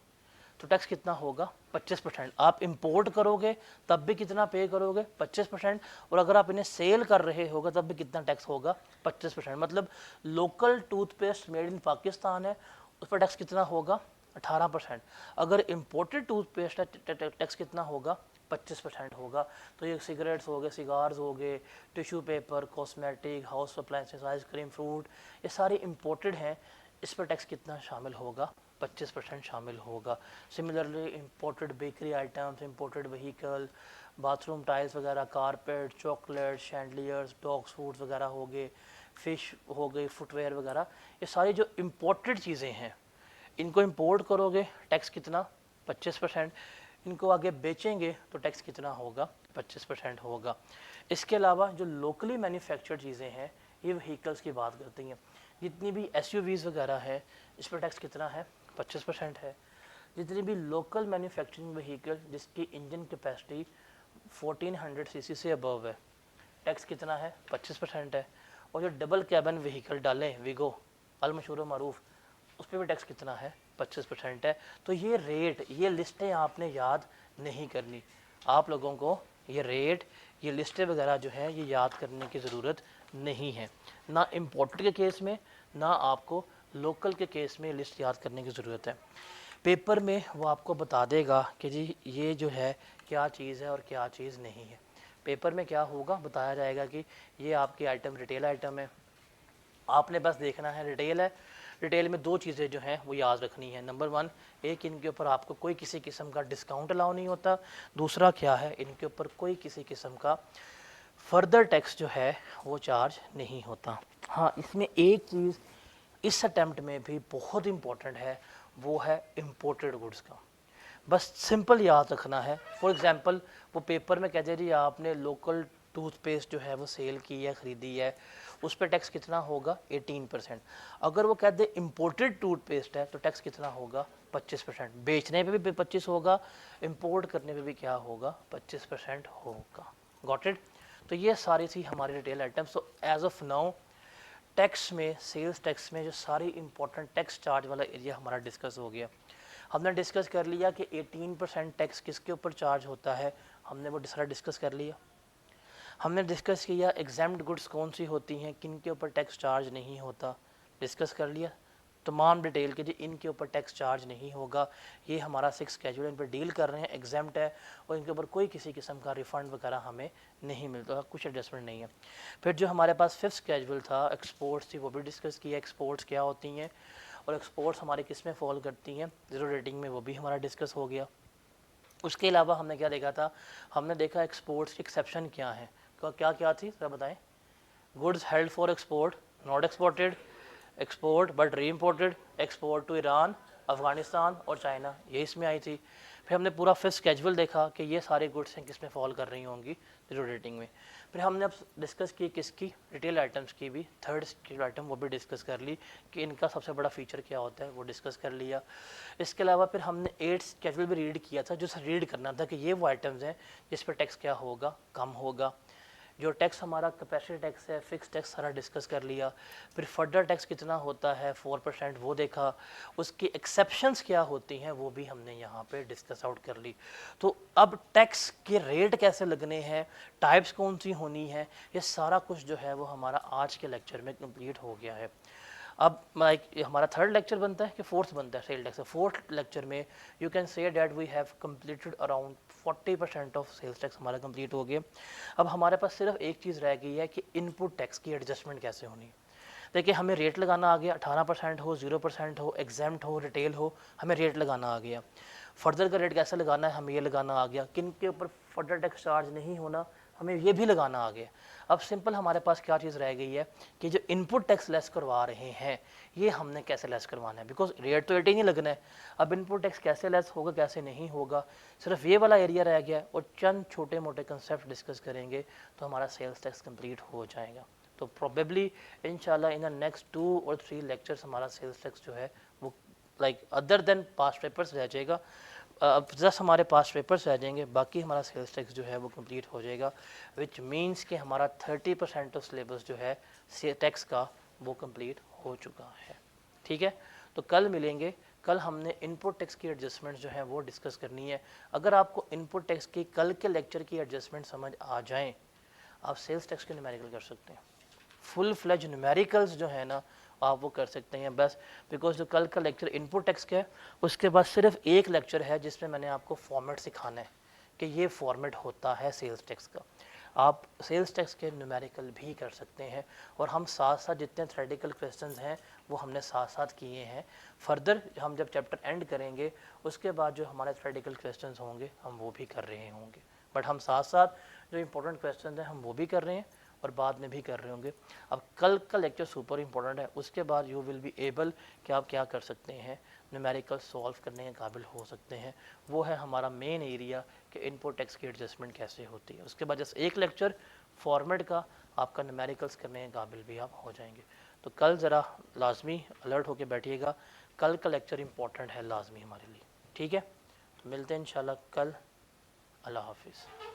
तो टैक्स कितना होगा, 25%। आप इंपोर्ट करोगे तब भी कितना पे करोगे, 25%। और अगर आप इन्हें सेल कर रहे होगा तब भी कितना टैक्स होगा, 25%। मतलब local toothpaste made in Pakistan है, उस पर टैक्स कितना होगा, 18%। अगर इम्पोर्टेड टूथपेस्ट है टैक्स कितना होगा, 25% होगा। तो ये सिगरेट्स हो गए, सिगार्स हो गए, tissue paper, cosmetic, house appliances, ice cream, fruit, ये सारे इम्पोर्टेड हैं, इस पर टैक्स कितना शामिल होगा, 25% शामिल होगा। Similarly imported bakery items, imported vehicle, bathroom tiles वगैरह, carpet, chocolate, chandeliers, dogs foods वगैरह हो गए, फ़िश हो गई, फुटवेयर वगैरह, ये सारी जो इम्पोर्टेड चीज़ें हैं, इनको इम्पोर्ट करोगे टैक्स कितना, 25%। इनको आगे बेचेंगे तो टैक्स कितना होगा, 25% होगा। इसके अलावा जो लोकली मैन्युफैक्चर्ड चीज़ें हैं, ये व्हीकल्स की बात करती हैं, जितनी भी एसयूवीज़ वगैरह है इस पर टैक्स कितना है, 25% है। जितनी भी लोकल मैन्युफैक्चरिंग व्हीकल जिसकी इंजन कैपेसिटी 1400 सीसी से अबव है, टैक्स कितना है, 25% है। और जो डबल कैबिन व्हीकल डालें, वीगो अलमशहूर मरूफ, उस पर भी टैक्स कितना है, 25% है। तो ये रेट, ये लिस्टें आपने याद नहीं करनी, आप लोगों को ये रेट, ये लिस्टें वगैरह जो है ये याद करने की ज़रूरत नहीं है, ना इम्पोर्टेड के केस में, ना आपको लोकल के केस में लिस्ट याद करने की ज़रूरत है। पेपर में वो आपको बता देगा कि जी ये जो है क्या चीज़ है और क्या चीज़ नहीं है। पेपर में क्या होगा, बताया जाएगा कि ये आपकी आइटम रिटेल आइटम है, आपने बस देखना है रिटेल है, रिटेल में दो चीज़ें जो हैं वो याद रखनी है। नंबर वन, एक इनके ऊपर आपको कोई किसी किस्म का डिस्काउंट अलाउ नहीं होता। दूसरा क्या है, इनके ऊपर कोई किसी किस्म का फर्दर टैक्स जो है वो चार्ज नहीं होता। हाँ, इसमें एक चीज़ इस अटैम्प्ट में भी बहुत इंपॉर्टेंट है, वो है इम्पोर्टेड गुड्स का। बस सिंपल याद रखना है। फॉर एग्जांपल वो पेपर में कहते हैं जी आपने लोकल टूथपेस्ट जो है वो सेल की है, ख़रीदी है, उस पर टैक्स कितना होगा 18%। अगर वो कहते हैं इम्पोर्टेड टूथपेस्ट है तो टैक्स कितना होगा 25%। बेचने पे भी 25 होगा, इंपोर्ट करने पे भी क्या होगा 25% होगा। Got it. तो ये सारी थी हमारी रिटेल आइटम्स। तो एज ऑफ नाउ टैक्स में, सेल्स टैक्स में जो सारी इंपॉर्टेंट टैक्स चार्ज वाला एरिया हमारा डिस्कस हो गया। हमने डिस्कस कर लिया कि 18% टैक्स किसके ऊपर चार्ज होता है, हमने वो सारा डिस्कस कर लिया। हमने डिस्कस किया एग्जाम्ड गुड्स कौन सी होती हैं, किन के ऊपर टैक्स चार्ज नहीं होता, डिस्कस कर लिया तमाम डिटेल के जी इनके ऊपर टैक्स चार्ज नहीं होगा। ये हमारा 6 स्केड्यूल इन पर डील कर रहे हैं, एग्जाम्प्ट है और इनके ऊपर कोई किसी किस्म का रिफ़ंड वगैरह हमें नहीं मिलता, कुछ एडजस्टमेंट नहीं है। फिर जो हमारे पास 5th स्केड्यूल था एक्सपोर्ट्स थी, वो भी डिस्कस किया, एक्सपोर्ट्स क्या होती हैं और एक्सपोर्ट्स हमारे किस में फॉल करती हैं, ज़ीरो रेटिंग में, वो भी हमारा डिस्कस हो गया। उसके अलावा हमने क्या देखा था, हमने देखा एक्सपोर्ट्स की एक्सेप्शन क्या है, क्या क्या थी सर बताएं। Goods held for export not exported, export but reimported, export to Iran, Afghanistan और चाइना, ये इसमें आई थी। फिर हमने पूरा 5th स्केड्यूल देखा कि ये सारे गुड्स हैं किस में फॉल कर रही होंगी ज़ीरो रेटिंग में। फिर हमने अब डिस्कस की किसकी, रिटेल आइटम्स की भी, 3rd स्केड्यूल आइटम वो भी डिस्कस कर ली कि इनका सबसे बड़ा फीचर क्या होता है, वो डिस्कस कर लिया। इसके अलावा फिर हमने 8th स्केड्यूल भी रीड किया था, जो रीड करना था कि ये वो आइटम्स हैं जिस पर टैक्स क्या होगा, कम होगा। जो टैक्स हमारा कैपेसिटी टैक्स है, फिक्स टैक्स सारा डिस्कस कर लिया। फिर फर्दर टैक्स कितना होता है 4%, वो देखा। उसकी एक्सेप्शंस क्या होती हैं वो भी हमने यहाँ पे डिस्कस आउट कर ली। तो अब टैक्स के रेट कैसे लगने हैं, टाइप्स कौन सी होनी है, ये सारा कुछ जो है वो हमारा आज के लेक्चर में कंप्लीट हो गया है। अब हमारा 3rd लेक्चर बनता है कि 4th बनता है सेल टैक्स। 4th लेक्चर में you can say that we have completed around 40% of sales tax हमारा कंप्लीट हो गया। अब हमारे पास सिर्फ एक चीज़ रह गई है कि इनपुट टैक्स की एडजस्टमेंट कैसे होनी है। देखिए हमें रेट लगाना आ गया, 18% हो, 0% हो, एग्जाम्प्ट हो, रिटेल हो, हमें रेट लगाना आ गया। फर्दर का रेट कैसे लगाना है, हमें ये लगाना आ गया। किन के ऊपर फर्दर टैक्स चार्ज नहीं होना, हमें ये भी लगाना आ गया। अब सिंपल हमारे पास क्या चीज़ रह गई है कि जो इनपुट टैक्स लेस करवा रहे हैं ये हमने कैसे लेस करवाना है, बिकॉज रेट तो 18 ही लगना है। अब इनपुट टैक्स कैसे लेस होगा, कैसे नहीं होगा, सिर्फ ये वाला एरिया रह गया है और चंद छोटे मोटे कंसेप्ट डिस्कस करेंगे तो हमारा सेल्स टैक्स कंप्लीट हो जाएगा। तो प्रोबेबली इंशाल्लाह इन द नेक्स्ट 2 और 3 लेक्चर्स हमारा सेल्स टैक्स जो है वो अदर देन पास्ट पेपर्स रह जाएगा। अब जस्ट हमारे पास पेपर्स रह जाएंगे, बाकी हमारा सेल्स टैक्स जो है वो कंप्लीट हो जाएगा, विच मीन्स कि हमारा 30% ऑफ सिलेबस जो है टैक्स का वो कंप्लीट हो चुका है। ठीक है, तो कल मिलेंगे। कल हमने इनपुट टैक्स की एडजस्टमेंट जो है वो डिस्कस करनी है। अगर आपको इनपुट टैक्स की कल के लेक्चर की एडजस्टमेंट समझ आ जाएँ, आप सेल्स टैक्स के न्यूमेरिकल कर सकते हैं। फुल फ्लेज न्यूमेरिकल्स जो है ना आप वो कर सकते हैं बस, बिकॉज जो कल का लेक्चर इनपुट टैक्स का है उसके बाद सिर्फ एक लेक्चर है जिसमें मैंने आपको फॉर्मेट सिखाना है कि ये फॉर्मेट होता है सेल्स टैक्स का। आप सेल्स टैक्स के न्यूमेरिकल भी कर सकते हैं और हम साथ साथ जितने थ्योरेटिकल क्वेश्चंस हैं वो हमने साथ साथ किए हैं। फर्दर हम जब चैप्टर एंड करेंगे उसके बाद जो हमारे थ्योरेटिकल क्वेश्चंस होंगे हम वो भी कर रहे होंगे, बट हम साथ साथ जो इंपॉर्टेंट क्वेश्चन हैं हम वो भी कर रहे हैं और बाद में भी कर रहे होंगे। अब कल का लेक्चर सुपर इंपॉर्टेंट है, उसके बाद यू विल बी एबल कि आप क्या कर सकते हैं, न्यूमेरिकल सॉल्व करने के काबिल हो सकते हैं। वो है हमारा मेन एरिया कि इनपुट टैक्स की एडजस्टमेंट कैसे होती है। उसके बाद जैसे एक लेक्चर फॉर्मेट का, आपका न्यूमेरिकल्स करने के काबिल भी आप हो जाएंगे। तो कल ज़रा लाजमी अलर्ट होकर बैठिएगा, कल का लेक्चर इंपॉर्टेंट है लाजमी हमारे लिए। ठीक है, तो मिलते हैं इंशाल्लाह कल। अल्लाह हाफिज़।